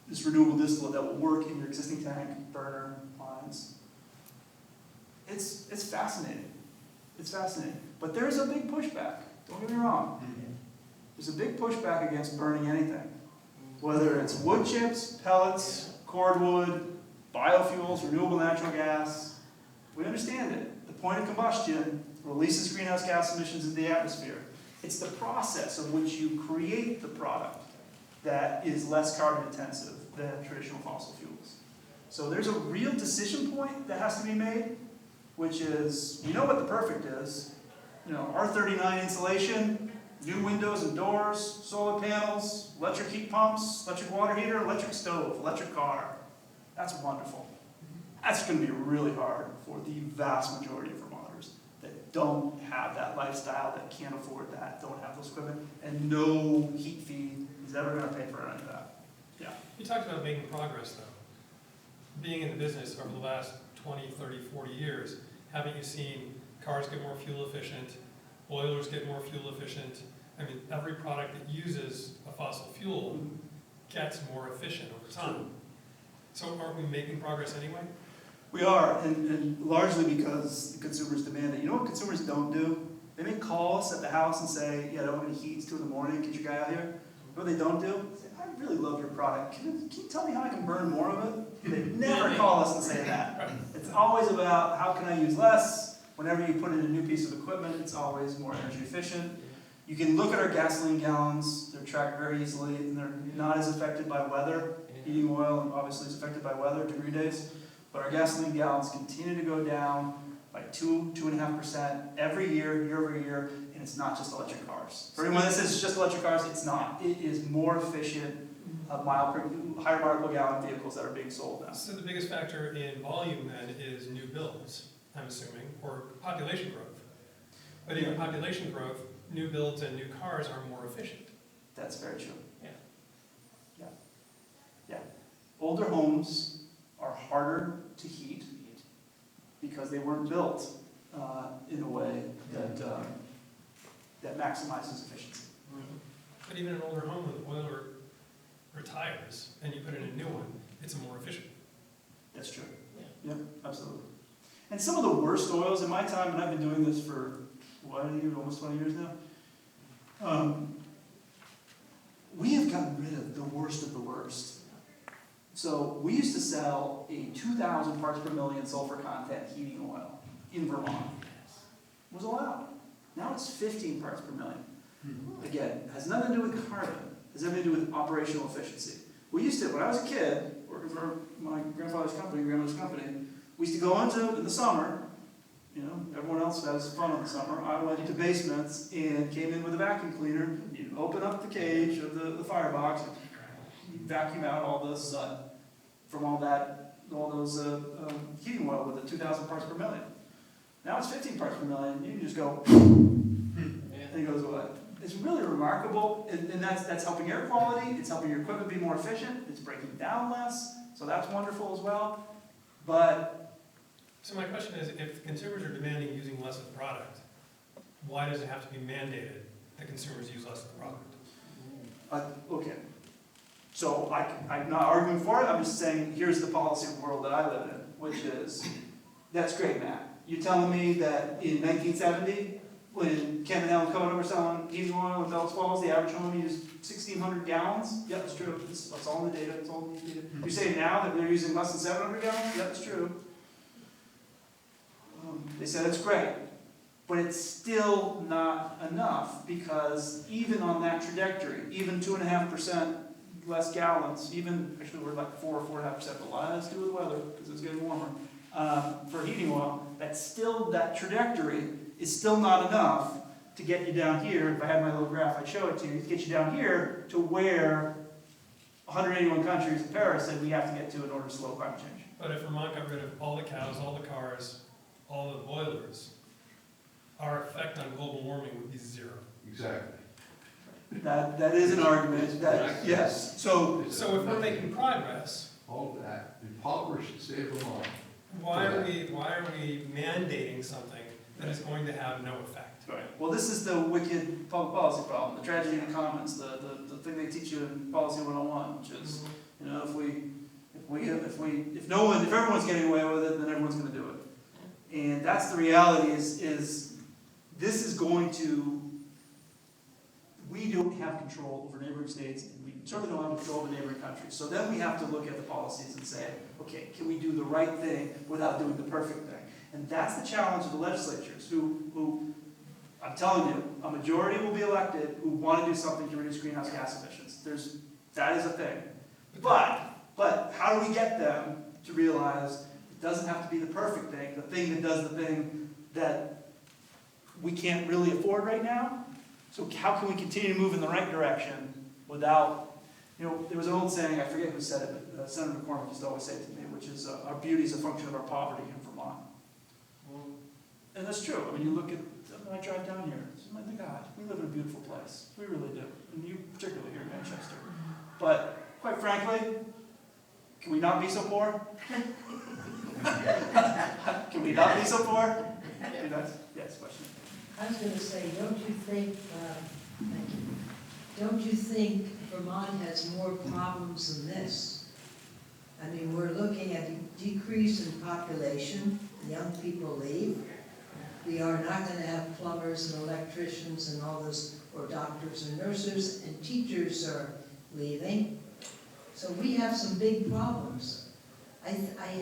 this renewable distillate that will work in your existing tank, burner, lines? It's fascinating. It's fascinating. But there's a big pushback. Don't get me wrong. There's a big pushback against burning anything. Whether it's wood chips, pellets, cordwood, biofuels, renewable natural gas. We understand it. The point of combustion releases greenhouse gas emissions into the atmosphere. It's the process in which you create the product that is less carbon intensive than traditional fossil fuels. So there's a real decision point that has to be made, which is, we know what the perfect is. You know, R39 insulation, new windows and doors, solar panels, electric heat pumps, electric water heater, electric stove, electric car. That's wonderful. That's going to be really hard for the vast majority of Vermonters that don't have that lifestyle, that can't afford that, don't have those equipment, and no heat feed is ever going to pay for any of that. Yeah. You talked about making progress, though. Being in the business over the last 20, 30, 40 years, haven't you seen cars get more fuel efficient, boilers get more fuel efficient? I mean, every product that uses a fossil fuel gets more efficient over time. So aren't we making progress anyway? We are, and largely because the consumers demand it. You know what consumers don't do? They may call us at the house and say, yeah, I don't want any heat, it's 2 in the morning, get your guy out here. You know what they don't do? They say, I really love your product. Can you tell me how I can burn more of it? They never call us and say that. It's always about how can I use less. Whenever you put in a new piece of equipment, it's always more energy efficient. You can look at our gasoline gallons. They're tracked very easily, and they're not as affected by weather. Heating oil obviously is affected by weather, degree days. But our gasoline gallons continue to go down by 2.5% every year, year over year, and it's not just electric cars. For anyone that says it's just electric cars, it's not. It is more efficient, higher mile per gallon vehicles that are being sold now. So the biggest factor in volume then is new builds, I'm assuming, or population growth. But in population growth, new builds and new cars are more efficient. That's very true. Yeah. Yeah. Yeah. Older homes are harder to heat because they weren't built in a way that that maximizes efficiency. But even an older home with a boiler retires and you put in a new one, it's more efficient. That's true. Yeah. Yep, absolutely. And some of the worst oils in my time, and I've been doing this for almost 20 years now, we have gotten rid of the worst of the worst. So we used to sell a 2,000 parts per million sulfur content heating oil in Vermont. It was allowed. Now it's 15 parts per million. Again, it has nothing to do with carbon. It has everything to do with operational efficiency. We used to, when I was a kid, working for my grandfather's company, grandmother's company, we used to go into, in the summer, you know, everyone else has fun in the summer. I went into basements and came in with a vacuum cleaner. You'd open up the cage of the firebox, and vacuum out all the sun from all those heating oil with the 2,000 parts per million. Now it's 15 parts per million. You can just go, and it goes away. It's really remarkable, and that's helping air quality. It's helping your equipment be more efficient. It's breaking down less, so that's wonderful as well. But so my question is, if consumers are demanding using less of the product, why does it have to be mandated that consumers use less of the product? Okay. So I'm not arguing for it. I'm just saying here's the policy world that I live in, which is, that's great, Matt. You're telling me that in 1970, when Ken and Ellen Cota were selling heating oil in Bells Falls, the average home used 1,600 gallons? Yep, it's true. That's all in the data. It's all in the data. You say now that they're using less than 700 gallons? Yep, it's true. They said it's great. But it's still not enough, because even on that trajectory, even 2.5% less gallons, actually we're like 4 or 4.5%, but a lot has to do with weather, because it's getting warmer, for heating oil, that trajectory is still not enough to get you down here. If I had my little graph, I'd show it to you, to get you down here to where 181 countries in Paris said we have to get to in order to slow climate change. But if Vermont got rid of all the cows, all the cars, all the boilers, our effect on global warming would be zero. Exactly. That is an argument. Yes. So if we're making progress, All of that, impoverished state of Vermont. why are we mandating something that is going to have no effect? right. Well, this is the wicked public policy problem, the tragedy in the commons, the thing they teach you in Policy 101, which is, you know, if everyone's getting away with it, then everyone's going to do it. And that's the reality. Is this is going to. We don't have control over neighboring states, and we certainly don't have control over neighboring countries. So then we have to look at the policies and say, okay, can we do the right thing without doing the perfect thing? And that's the challenge of the legislatures, who I'm telling you, a majority will be elected who want to do something to reduce greenhouse gas emissions. That is a thing. But how do we get them to realize it doesn't have to be the perfect thing, the thing that does the thing that we can't really afford right now? So how can we continue to move in the right direction without, there was an old saying, I forget who said it, but Senator McCormick used to always say it to me, which is, our beauty is a function of our poverty in Vermont. And that's true. I mean, you look at, when I drive down here, my God, we live in a beautiful place. We really do. And you, particularly here in Manchester. But, quite frankly, can we not be so poor? Can we not be so poor? Yes, question. I was going to say, don't you think Vermont has more problems than this? I mean, we're looking at a decrease in population, young people leave. We are not going to have plumbers and electricians and all those, or doctors and nurses, and teachers are leaving. So we have some big problems. I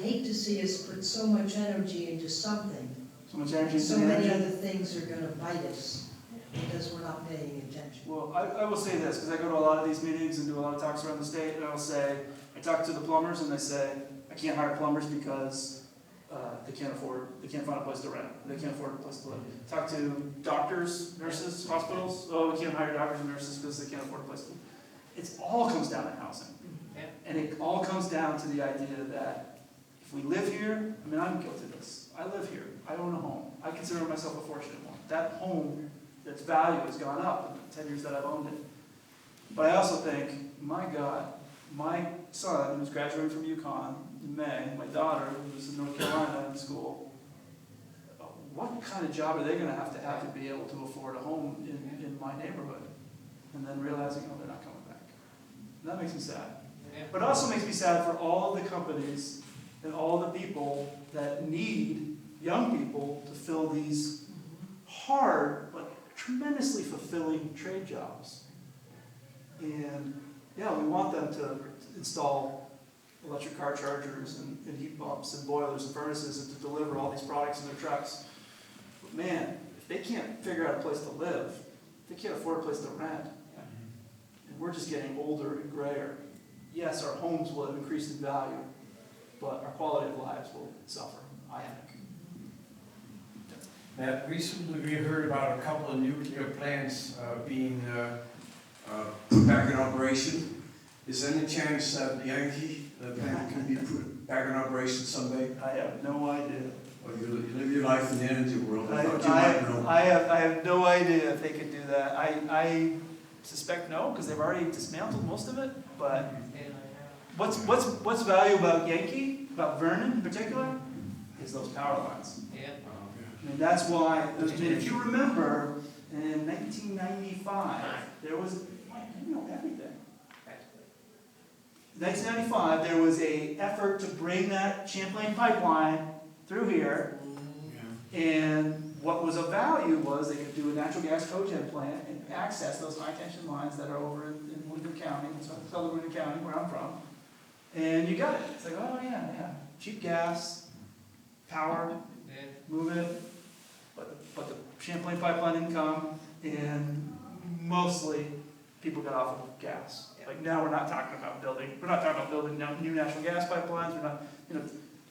hate to see us put so much energy into something. So much energy. So many other things are going to bite us because we're not paying attention. Well, I will say this, because I go to a lot of these meetings and do a lot of talks around the state, and I'll say, I talk to the plumbers and they say, I can't hire plumbers because they can't find a place to rent. They can't afford a place to live. Talk to doctors, nurses, hospitals, we can't hire doctors and nurses because they can't afford a place to live. It all comes down to housing. And it all comes down to the idea that if we live here, I mean, I'm guilty of this. I live here. I own a home. I consider myself a fortunate one. That home, its value has gone up in the 10 years that I've owned it. But I also think, my God, my son, who's graduating from UConn in May, my daughter, who's in North Carolina in school, what kind of job are they going to have to be able to afford a home in my neighborhood? And then realizing, they're not coming back. And that makes me sad. But it also makes me sad for all of the companies and all the people that need young people to fill these hard but tremendously fulfilling trade jobs. And yeah, we want them to install electric car chargers and heat pumps and boilers and furnaces and to deliver all these products in their trucks. But man, if they can't figure out a place to live, if they can't afford a place to rent, and we're just getting older and grayer, yes, our homes will have increased in value, but our quality of lives will suffer, I think. Matt, recently we heard about a couple of nuclear plants being put back in operation. Is there any chance that the Yankee plant can be put back in operation someday? I have no idea. Well, you live your life in the energy world. I thought you might know. have no idea if they could do that. I suspect no, because they've already dismantled most of it. But what's valuable about Yankee, about Vernon in particular, is those power lines. I mean, that's why, if you remember, in 1995, there was, everything. 1995, there was an effort to bring that Champlain pipeline through here, and what was of value was they could do a natural gas cogen plant and access those high tension lines that are over in Lincoln County, southern Lincoln County, where I'm from, and you got it. It's like, oh yeah, cheap gas, power, move it, but the Champlain pipeline didn't come, and mostly people got off of gas. Like now we're not talking about building new natural gas pipelines. We're not,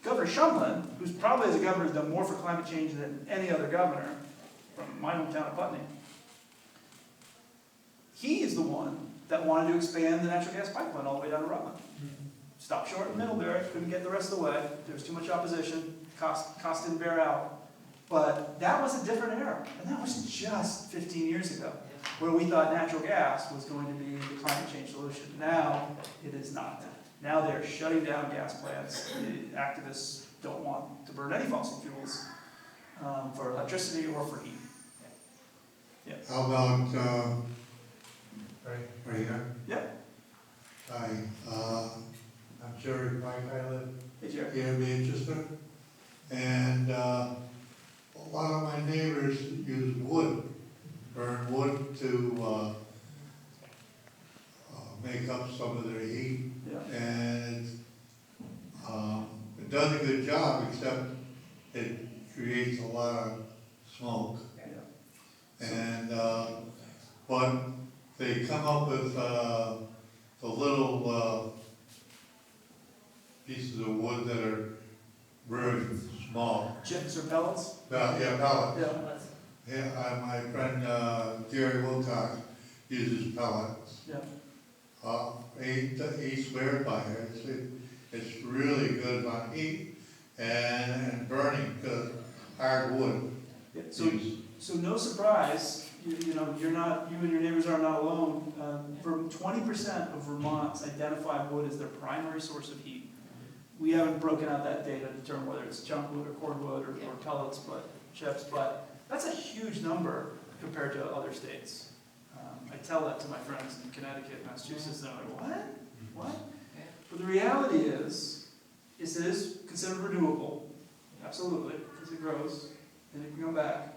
Governor Shumlin, who's probably as a governor has done more for climate change than any other governor from my hometown of Putney. He is the one that wanted to expand the natural gas pipeline all the way down to Rutland. Stopped short in Middlebury, couldn't get the rest of the way. There was too much opposition, cost didn't bear out. But that was a different era, and that was just 15 years ago, where we thought natural gas was going to be the climate change solution. Now, it is not. Now they're shutting down gas plants. The activists don't want to burn any fossil fuels for electricity or for heat. Yeah. How about, right here? Yep. Hi, I'm Jerry Pike, I live Hey, Jerry. here in Manchester. And a lot of my neighbors use wood, burn wood to make up some of their heat. Yeah. And it does a good job, except it creates a lot of smoke. Yeah. And, but they come up with, the little, pieces of wood that are very small. Chips or pellets? Yeah, pellets. Yeah. Yeah, my friend, Gary Wilcox uses pellets. Yeah. He swears by it. It's really good on heat and burning, because hard wood. Yeah, so no surprise, you know, you and your neighbors are not alone. 20% of Vermont's identify wood as their primary source of heat. We haven't broken out that data to determine whether it's junk wood or cordwood or pellets, but chips, but that's a huge number compared to other states. I tell that to my friends in Connecticut, Massachusetts, and they're like, what? But the reality is it is considered renewable, absolutely, because it grows and it can come back.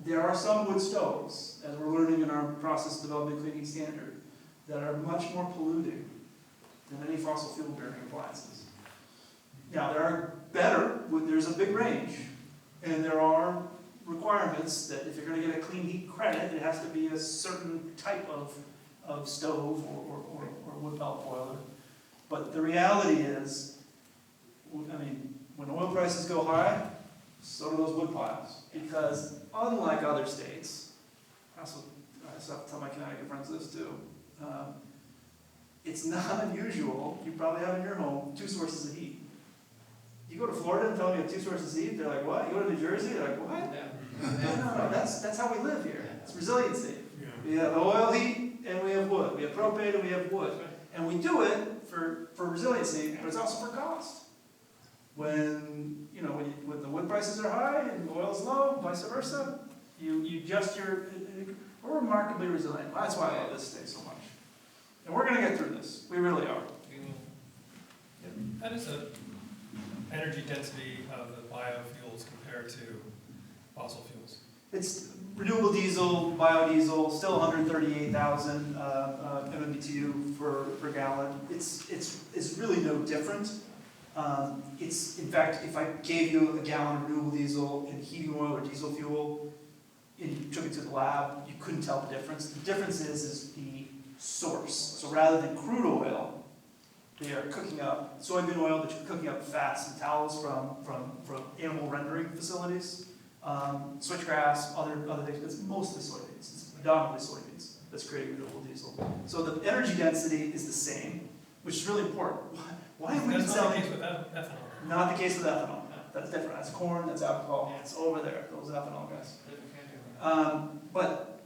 There are some wood stoves, as we're learning in our process of developing a cleaning standard, that are much more polluting than any fossil fuel burning appliances. Now, there are better, there's a big range, and there are requirements that if you're going to get a clean heat credit, it has to be a certain type of stove or wood pellet boiler. But the reality is, I mean, when oil prices go high, so do those wood piles. Because unlike other states, I also have to tell my Connecticut friends this too, it's not unusual, you probably have in your home 2 sources of heat. You go to Florida and tell me you have 2 sources of heat, they're like, what? You go to New Jersey, they're like, what? No, that's how we live here. It's resiliency. We have oil heat and we have wood. We have propane and we have wood. And we do it for resiliency, but it's also for cost. When when the wood prices are high and oil's low, vice versa, you adjust we're remarkably resilient. That's why I love this state so much. And we're going to get through this. We really are. How does the energy density of the biofuels compare to fossil fuels? It's renewable diesel, biodiesel, still 138,000 MMBTU per gallon. It's really no different. In fact, if I gave you a gallon of renewable diesel in heating oil or diesel fuel, and you took it to the lab, you couldn't tell the difference. The difference is the source. So rather than crude oil, they are cooking up soybean oil, but you're cooking up fats and tallows from animal rendering facilities. Switchgrass, other things, it's mostly soybeans. It's predominantly soybeans that's creating renewable diesel. So the energy density is the same, which is really important. Why have we been selling? That's not the case with ethanol. Not the case with ethanol. That's different. That's corn, that's alcohol. It's over there, those ethanol guys. But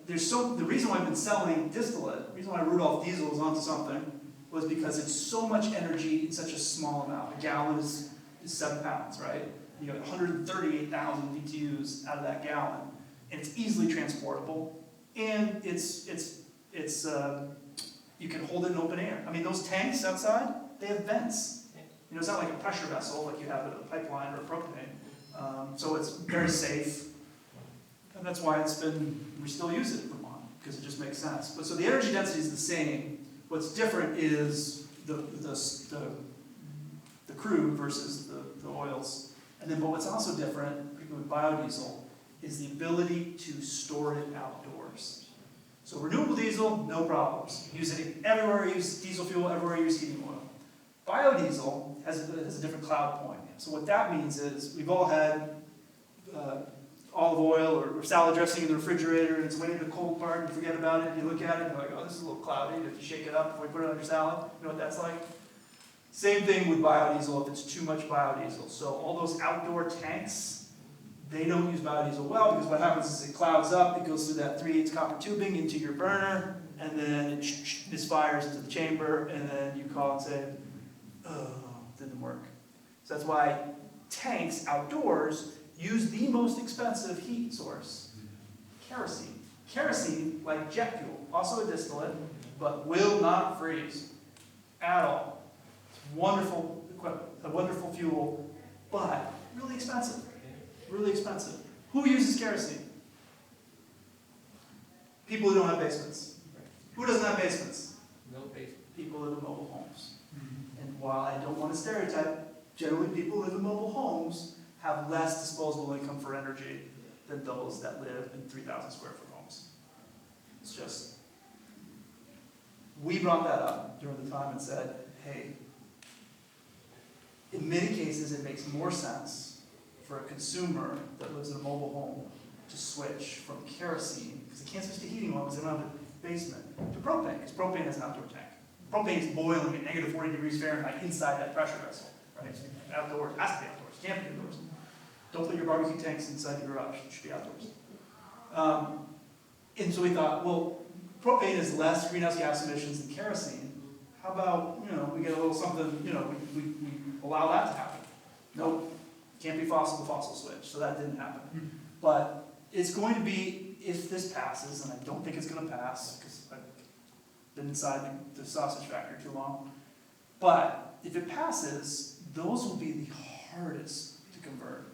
there's the reason why I've been selling distillate, the reason why Rudolph Diesel was onto something was because it's so much energy in such a small amount. A gallon is 7 pounds, right? You get 138,000 BTUs out of that gallon, and it's easily transportable, and you can hold it in open air. I mean, those tanks outside, they have vents. It's not like a pressure vessel like you have in a pipeline or a propane. So it's very safe, and that's why we still use it in Vermont, because it just makes sense. But so the energy density is the same. What's different is the crude versus the oils. And then, but what's also different, particularly with biodiesel, is the ability to store it outdoors. So renewable diesel, no problems. Use it everywhere you use diesel fuel, everywhere you use heating oil. Biodiesel has a different cloud point. So what that means is we've all had olive oil or salad dressing in the refrigerator, and it's waiting in the cold part, and you forget about it, and you look at it, and you're like, oh, this is a little cloudy. You have to shake it up before you put it on your salad. You know what that's like? Same thing with biodiesel if it's too much biodiesel. So all those outdoor tanks, they don't use biodiesel well, because what happens is it clouds up, it goes through that 3/8 copper tubing into your burner, and then it misfires into the chamber, and then you call and say, oh, didn't work. So that's why tanks outdoors use the most expensive heat source, kerosene. Kerosene, like jet fuel, also a distillate, but will not freeze at all. Wonderful equipment, a wonderful fuel, but really expensive. Really expensive. Who uses kerosene? People who don't have basements. Who doesn't have basements? No basement. People live in mobile homes. And while I don't want to stereotype, generally people who live in mobile homes have less disposable income for energy than those that live in 3,000 square foot homes. It's just, we brought that up during the time and said, hey, in many cases, it makes more sense for a consumer that lives in a mobile home to switch from kerosene, because they can't switch to heating oil because they don't have a basement, to propane, because propane has an outdoor tank. Propane is boiling at negative 40 degrees Fahrenheit inside that pressure vessel, right? So outdoors, it has to be outdoors, can't be indoors. Don't put your barbecue tanks inside the garage, it should be outdoors. And so we thought, well, propane is less greenhouse gas emissions than kerosene. How about, we get a little something, we allow that to happen. Nope, can't be fossil to fossil switch, so that didn't happen. But it's going to be, if this passes, and I don't think it's going to pass, because I've been inside the sausage factory too long, but if it passes, those will be the hardest to convert,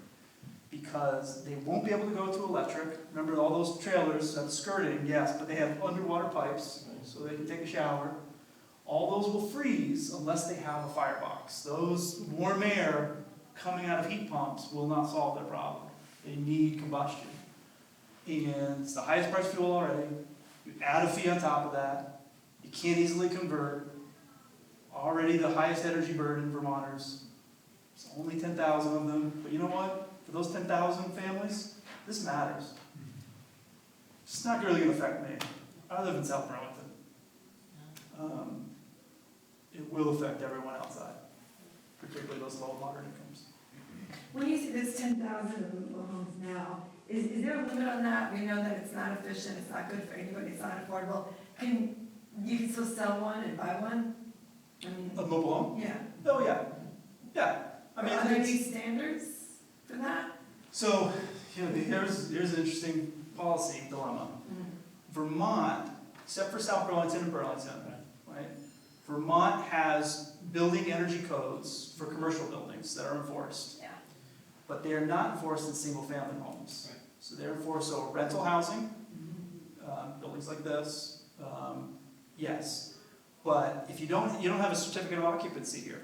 because they won't be able to go to electric. Remember, all those trailers have skirting, yes, but they have underwater pipes, so they can take a shower. All those will freeze unless they have a firebox. Those warm air coming out of heat pumps will not solve their problem. They need combustion. And it's the highest price fuel already. You add a fee on top of that. You can't easily convert. Already the highest energy burden in Vermonters. It's only 10,000 of them. But you know what? For those 10,000 families, this matters. It's not really going to affect me. I live in South Burlington. It will affect everyone outside, particularly those low and moderate incomes. When you see this 10,000 of mobile homes now, is there a limit on that? We know that it's not efficient, it's not good for anybody, it's not affordable. You can still sell one and buy one? I mean, A mobile home? yeah. Oh, yeah. Yeah. I mean, Are there it's- any standards for that? So, here's an interesting policy dilemma. Vermont, except for South Burlington and Burlington, right? Vermont has building energy codes for commercial buildings that are enforced. Yeah. But they are not enforced in single-family homes. Right. So they're enforced, so rental housing, buildings like this, yes. But if you don't have a certificate of occupancy here.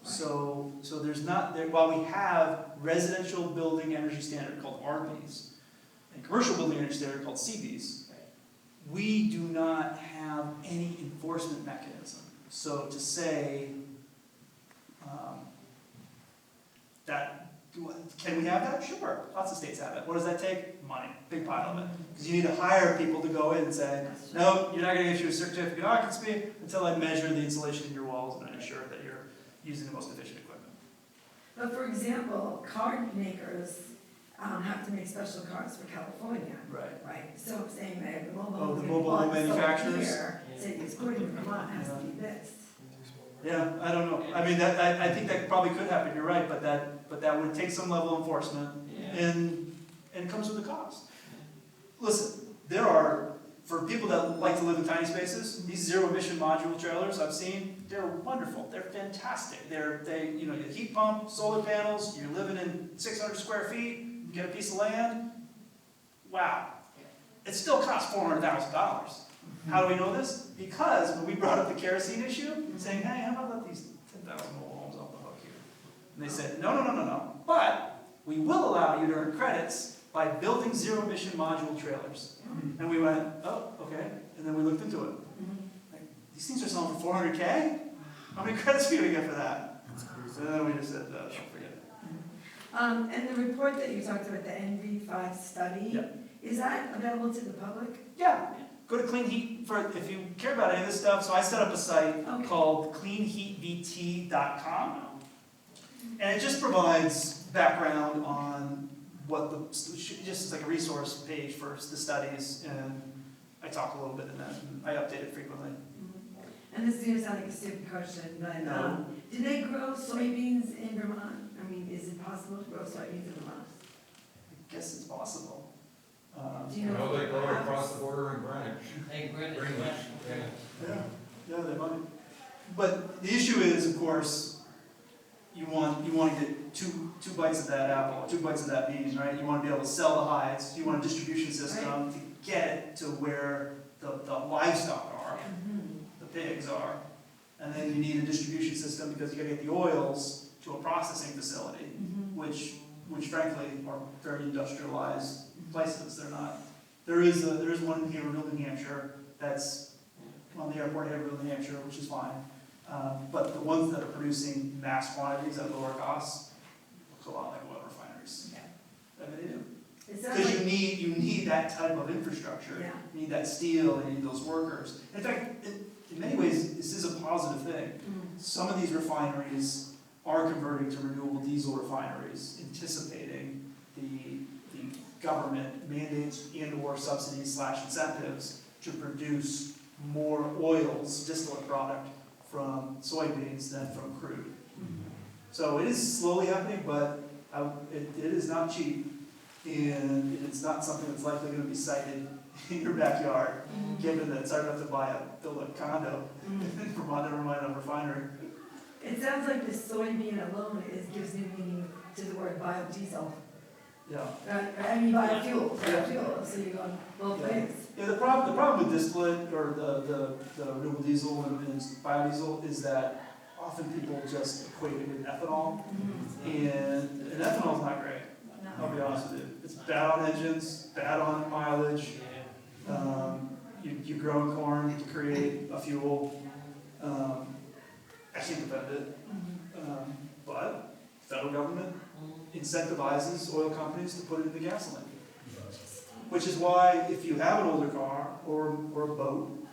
So there's not, while we have residential building energy standard called RBs, and commercial building energy standard called CBs, we do not have any enforcement mechanism. So to say can we have that? Sure, lots of states have it. What does that take? Money, big pile of it. Because you need to hire people to go in and say, no, you're not going to issue a certificate of occupancy until I measure the insulation in your walls and ensure that you're using the most efficient equipment. But for example, card makers have to make special cards for California. Right. Right, so I'm saying that the mobile Oh, the home mobile home sold manufacturers? here, say it's according to Vermont, has to be this. Yeah, I don't know. I mean, I think that probably could happen, you're right, but that would take some level of enforcement, and it comes with a cost. Listen, there are, for people that like to live in tiny spaces, these zero-emission module trailers I've seen, they're wonderful, they're fantastic. You get heat pump, solar panels, you're living in 600 square feet, you get a piece of land, wow. It still costs $400,000. How do we know this? Because when we brought up the kerosene issue, saying, hey, how about let these 10,000 mobile homes off the hook here? And they said, no. But we will allow you to earn credits by building zero-emission module trailers. And we went, oh, okay. And then we looked into it. Like, these things are selling for $400K? How many credits are you going to get for that? So then we just said, don't forget it. And the report that you talked about, the NV5 study, Yep. is that available to the public? Yeah. Go to Clean Heat if you care about any of this stuff. So I set up a site called cleanheatvt.com. And it just provides background on what just like a resource page for the studies. And I talk a little bit in that, and I update it frequently. And this is going to sound like a stupid question, but No. do they grow soybeans in Vermont? I mean, is it possible to grow soybeans in Vermont? I guess it's possible. Do you know? No, they go across the border in Greenwich. Hey, Greenwich. Yeah, they might. But the issue is, of course, you want to get two bites of that apple, 2 bites of that bean, right? You want to be able to sell the hides. You want a distribution system to get it to where the livestock are, the pigs are, and then you need a distribution system because you got to get the oils to a processing facility, which which frankly are very industrialized places. They're not, there is one in Haverhill, New Hampshire, that's on the airport, Haverhill, New Hampshire, which is fine. But the ones that are producing mass quantities at lower costs look a lot like oil refineries. I mean, they do. Because you need that type of infrastructure. Yeah. You need that steel, you need those workers. In fact, in many ways, this is a positive thing. Some of these refineries are converting to renewable diesel refineries, anticipating the government mandates and/or subsidies / incentives to produce more oils, distillate product, from soybeans than from crude. So it is slowly happening, but it is not cheap, and it's not something that's likely going to be sited in your backyard, given that it's hard enough to build a condo in Vermont, never mind a refinery. It sounds like the soybean alone gives new meaning to the word biodiesel. Yeah. I mean biofuel, so you go both ways. Yeah, the problem with distillate or the renewable diesel and biodiesel is that often people just equate it with ethanol, and ethanol is not great. I'll be honest with you. It's bad on engines, bad on mileage. You grow corn to create a fuel. I can't defend it. But the federal government incentivizes oil companies to put it into gasoline. Which is why if you have an older car or a boat,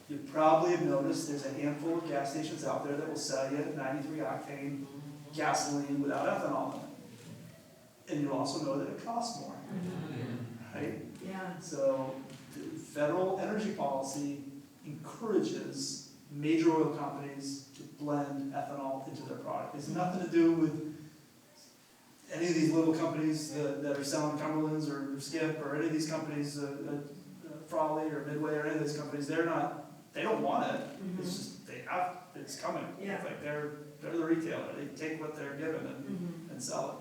you probably have noticed there's a handful of gas stations out there that will sell you 93 octane gasoline without ethanol in it. And you'll also know that it costs more, right? Yeah. So the federal energy policy encourages major oil companies to blend ethanol into their product. It has nothing to do with any of these little companies that are selling Cumberlands or Skip or any of these companies, Frawley or Midway or any of these companies. They don't want it. It's just it's coming. Yeah. It's like they're the retailer. They take what they're given and sell it.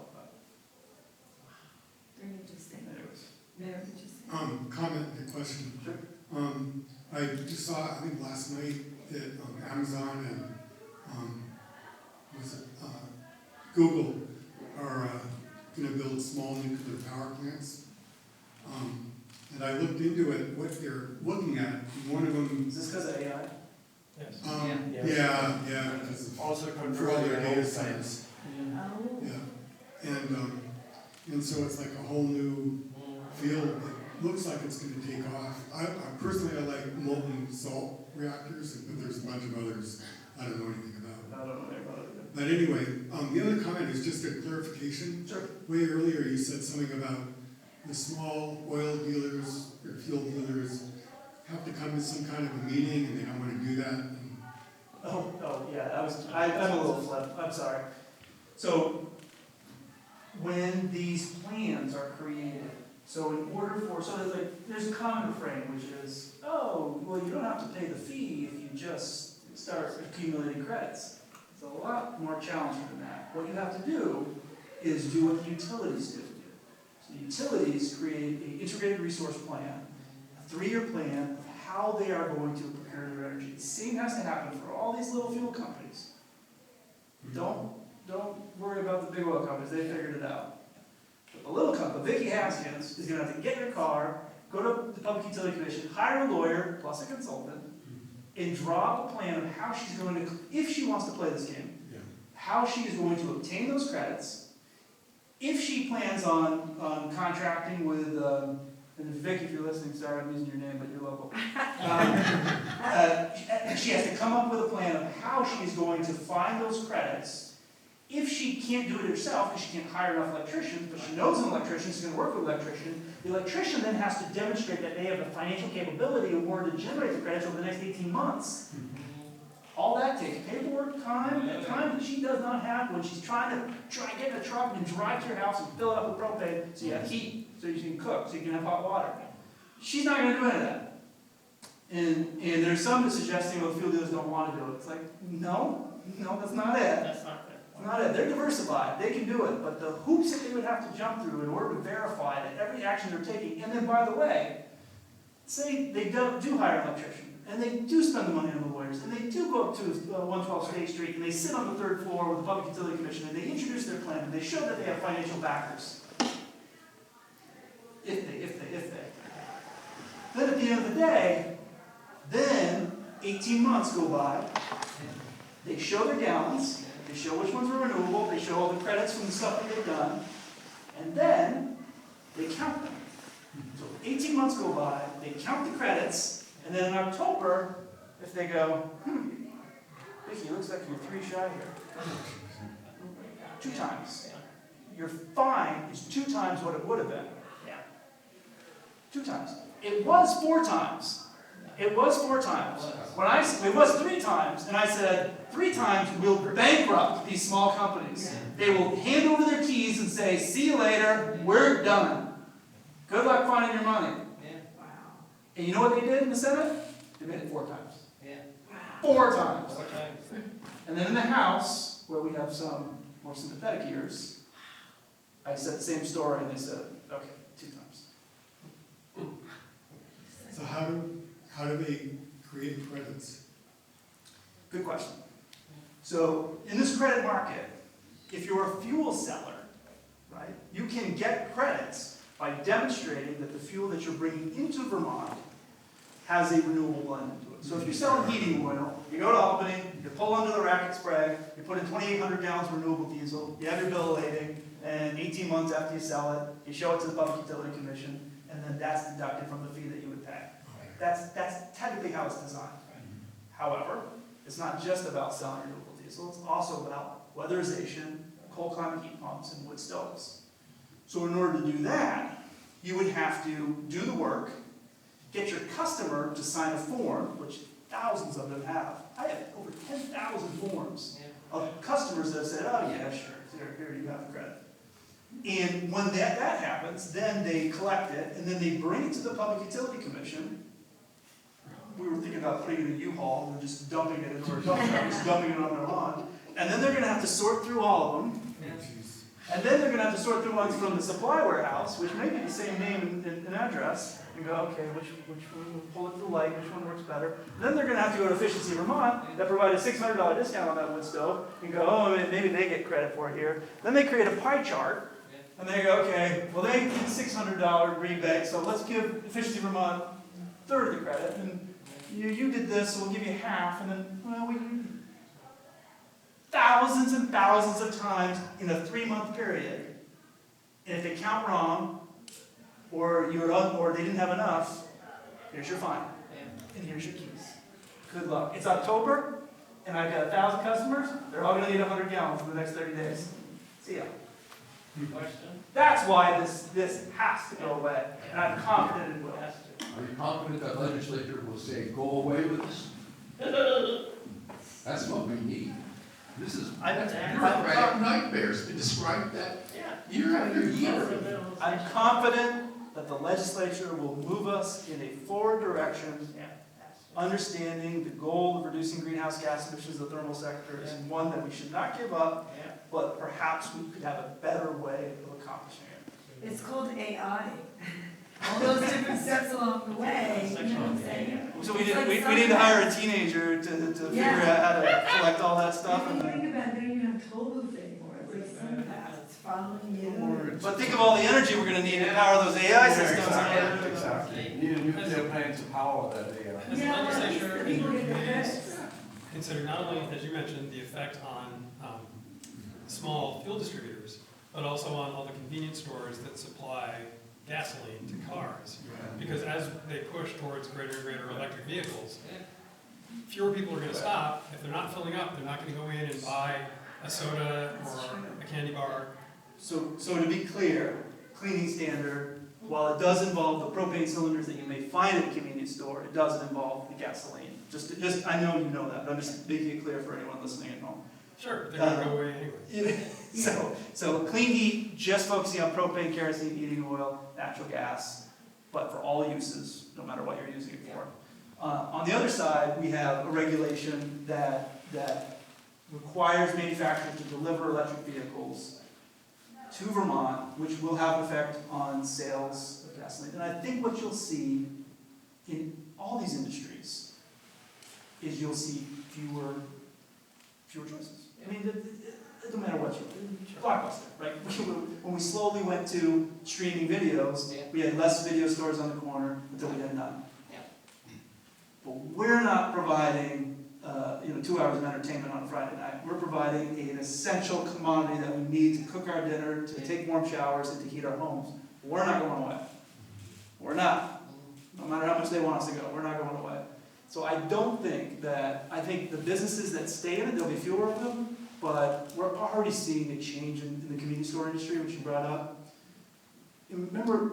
Very interesting. Anyways. Very interesting. Comment and question. Sure. I just saw, I think last night, that Amazon and Google are going to build small nuclear power plants. And I looked into it, what they're looking at. One of them. Is this because of AI? Yes. Yeah, because of, Also for all their data centers. Oh. Yeah, and so it's like a whole new field that looks like it's going to take off. I personally like molten salt reactors, but there's a bunch of others I don't know anything about. I don't know anything about it. But anyway, the other comment is just a clarification. Sure. Way earlier you said something about the small oil dealers or fuel dealers have to come to some kind of a meeting and they don't want to do that. And Yeah, I'm a little flip, I'm sorry. So, when these plans are created, so in order for, there's a common refrain, which is, oh, well, you don't have to pay the fee if you just start accumulating credits. It's a lot more challenging than that. What you have to do is do what the utilities do. So the utilities create an integrated resource plan, a 3-year plan of how they are going to procure their energy. The same has to happen for all these little fuel companies. Don't worry about the big oil companies, they figured it out. But the little company, Vicky Haskins, is going to have to get in her car, go to the Public Utility Commission, hire a lawyer plus a consultant, and draw up a plan of how she's going to, if she wants to play this game, how she is going to obtain those credits, if she plans on contracting with, and Vicky, if you're listening, sorry I'm using your name, but you're local. She has to come up with a plan of how she is going to find those credits. If she can't do it herself, because she can't hire enough electricians, but she knows an electrician, she's going to work with an electrician, the electrician then has to demonstrate that they have the financial capability in order to generate the credits over the next 18 months. All that takes paperwork, time that she does not have when she's trying to get in a truck and drive to your house and fill it up with propane so you have heat, so you can cook, so you can have hot water. She's not going to do any of that. And there's some that suggesting, well, the fuel dealers don't want to do it. It's like, no, that's not it. That's not it. Not it. They're diversified. They can do it. But the hoops that they would have to jump through in order to verify that every action they're taking, and then by the way, say they do hire an electrician, and they do spend the money on the lawyers, and they do go up to 112 State Street, and they sit on the third floor with the Public Utility Commission, and they introduce their plan, and they show that they have financial backers. If they. Then at the end of the day, then 18 months go by, they show their gallons, they show which ones were renewable, they show all the credits from the stuff that they've done, and then they count them. So 18 months go by, they count the credits, and then in October, if they go, Vicky, looks like you're 3 shy here. 2 times. Your fine is 2 times what it would have been. 2 times. It was 4 times. It was 4 times. It was 3 times, and I said, 3 times we'll bankrupt these small companies. They will hand over their keys and say, see you later, we're done. Good luck finding your money. And you know what they did in the Senate? They made it 4 times. 4 times. And then in the House, where we have some more sympathetic ears, I said the same story, and they said, okay, 2 times. So how do they create credits? Good question. So in this credit market, if you're a fuel seller, right, you can get credits by demonstrating that the fuel that you're bringing into Vermont has a renewable blend into it. So if you're selling heating oil, you go to Albany, you pull under the racket spray, you put in 2,800 gallons of renewable diesel, you have your bill of lading, and 18 months after you sell it, you show it to the Public Utility Commission, and then that's deducted from the fee that you would pay. That's technically how it's designed. However, it's not just about selling renewable diesel, it's also about weatherization, cold climate heat pumps, and wood stoves. So in order to do that, you would have to do the work, get your customer to sign a form, which thousands of them have. I have over 10,000 forms of customers that have said, oh yeah, sure, here you have the credit. And when that happens, then they collect it, and then they bring it to the Public Utility Commission. We were thinking about putting it in a U-Haul and just dumping it into our dump trucks, dumping it on their lawn. And then they're going to have to sort through all of them. And then they're going to have to sort through ones from the supply warehouse, which may be the same name and address, and go, okay, which one will pull it to the light, which one works better. And then they're going to have to go to Efficiency Vermont, that provide a $600 discount on that wood stove, and go, oh, maybe they get credit for it here. Then they create a pie chart, and they go, okay, well, they get $600 rebate, so let's give Efficiency Vermont a third of the credit, and you did this, so we'll give you half, and then, well, we thousands and thousands of times in a 3-month period. And if they count wrong, or they didn't have enough, here's your fine. And here's your keys. Good luck. It's October, and I've got 1,000 customers. They're all going to need 100 gallons in the next 30 days. See ya. That's why this has to go away, and I'm confident it will. Are you confident that legislature will say, go away with this? That's what we need. This is bureaucratic nightmares. We described that year after year. I'm confident that the legislature will move us in a forward direction, understanding the goal of reducing greenhouse gas emissions of the thermal sector is one that we should not give up, but perhaps we could have a better way of accomplishing it. It's called AI. All those different steps along the way, you know what I'm saying? So we need to hire a teenager to figure out how to collect all that stuff. When you think about it, they don't even have toll booths anymore. It's like SunPass, it's following you. But think of all the energy we're going to need to power those AI systems. Exactly. You need a nuclear plant to power that AI. As the legislature and your committees consider not only, as you mentioned, the effect on small fuel distributors, but also on all the convenience stores that supply gasoline to cars. Because as they push towards greater and greater electric vehicles, fewer people are going to stop. If they're not filling up, they're not going to go in and buy a soda or a candy bar. So to be clear, cleaning standard, while it does involve the propane cylinders that you may find at a convenience store, it doesn't involve the gasoline. I know you know that, but I'm just making it clear for anyone listening at home. Sure, they're going to go away anyway. So clean heat, just focusing on propane, kerosene, heating oil, natural gas, but for all uses, no matter what you're using it for. On the other side, we have a regulation that requires manufacturers to deliver electric vehicles to Vermont, which will have an effect on sales of gasoline. And I think what you'll see in all these industries is you'll see fewer choices. I mean, it don't matter what you, Blockbuster, right? When we slowly went to streaming videos, we had less video stores on the corner until we had none. But we're not providing 2 hours of entertainment on a Friday night. We're providing an essential commodity that we need to cook our dinner, to take warm showers, and to heat our homes. We're not going away. We're not. No matter how much they want us to go, we're not going away. So I think the businesses that stay in it, there'll be fewer of them, but we're already seeing a change in the convenience store industry, which you brought up. You remember,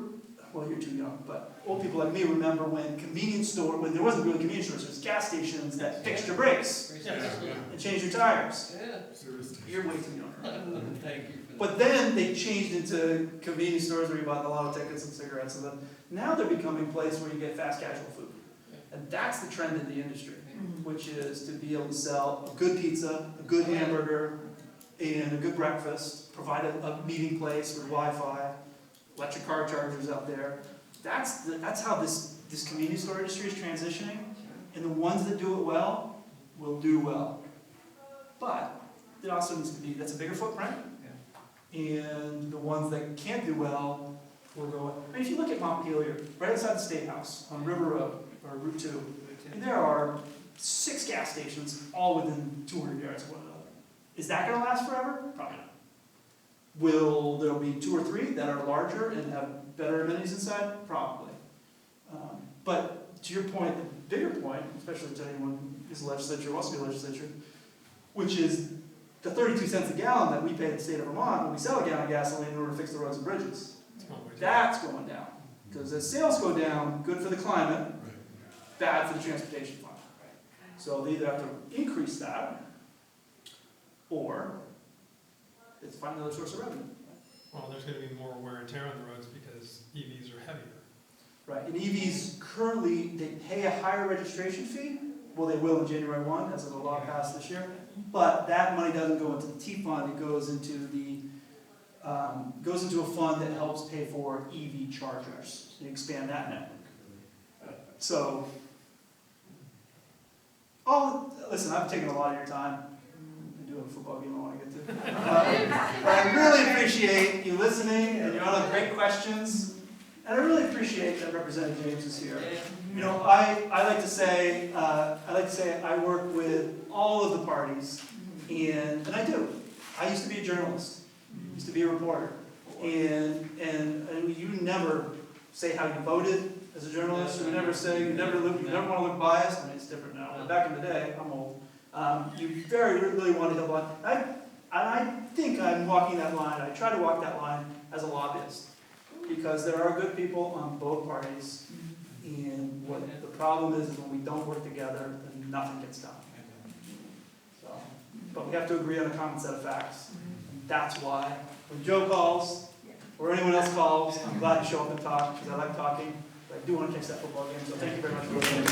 well, you're too young, but old people like me remember when there wasn't really convenience stores, there was gas stations that fixed your brakes and changed your tires. You're way too young. Thank you. But then they changed into convenience stores where you bought the lotto tickets and cigarettes, and then now they're becoming a place where you get fast casual food. And that's the trend in the industry, which is to be able to sell a good pizza, a good hamburger, and a good breakfast, provide a meeting place with Wi-Fi, electric car chargers out there. That's how this convenience store industry is transitioning, and the ones that do it well will do well. But it also needs to be, that's a bigger footprint, and the ones that can't do well will go. I mean, if you look at Montpelier, right outside the State House on River Road, or Route 2, and there are 6 gas stations all within 200 yards of one another. Is that going to last forever? Probably not. Will there be 2 or 3 that are larger and have better amenities inside? Probably. But to your point, the bigger point, especially to anyone who's a legislature, wants to be a legislature, which is the 32 cents a gallon that we pay in the state of Vermont when we sell a gallon of gasoline in order to fix the roads and bridges. That's going down. Because as sales go down, good for the climate, bad for the transportation fund. So they either have to increase that, or it's find another source of revenue. Well, there's going to be more wear and tear on the roads because EVs are heavier. Right, and EVs currently, they pay a higher registration fee. Well, they will on January 1, as the law passed this year. But that money doesn't go into the T fund, it goes into a fund that helps pay for EV chargers. You expand that network. So, listen, I've taken a lot of your time. I do have a football game I want to get to. But I really appreciate you listening, and you all have great questions. And I really appreciate that Representative James is here. You know, I like to say I work with all of the parties, and I do. I used to be a journalist. Used to be a reporter, and you never say how you voted as a journalist. You never want to look biased. I mean, it's different now. But back in the day, I'm old. You really want to help on. I think I'm walking that line. I try to walk that line as a lobbyist, because there are good people on both parties, and what the problem is when we don't work together, then nothing gets done. So, but we have to agree on a common set of facts. That's why when Joe calls, or anyone else calls, I'm glad to show up and talk, because I like talking, but I do want to catch that football game, so thank you very much for listening.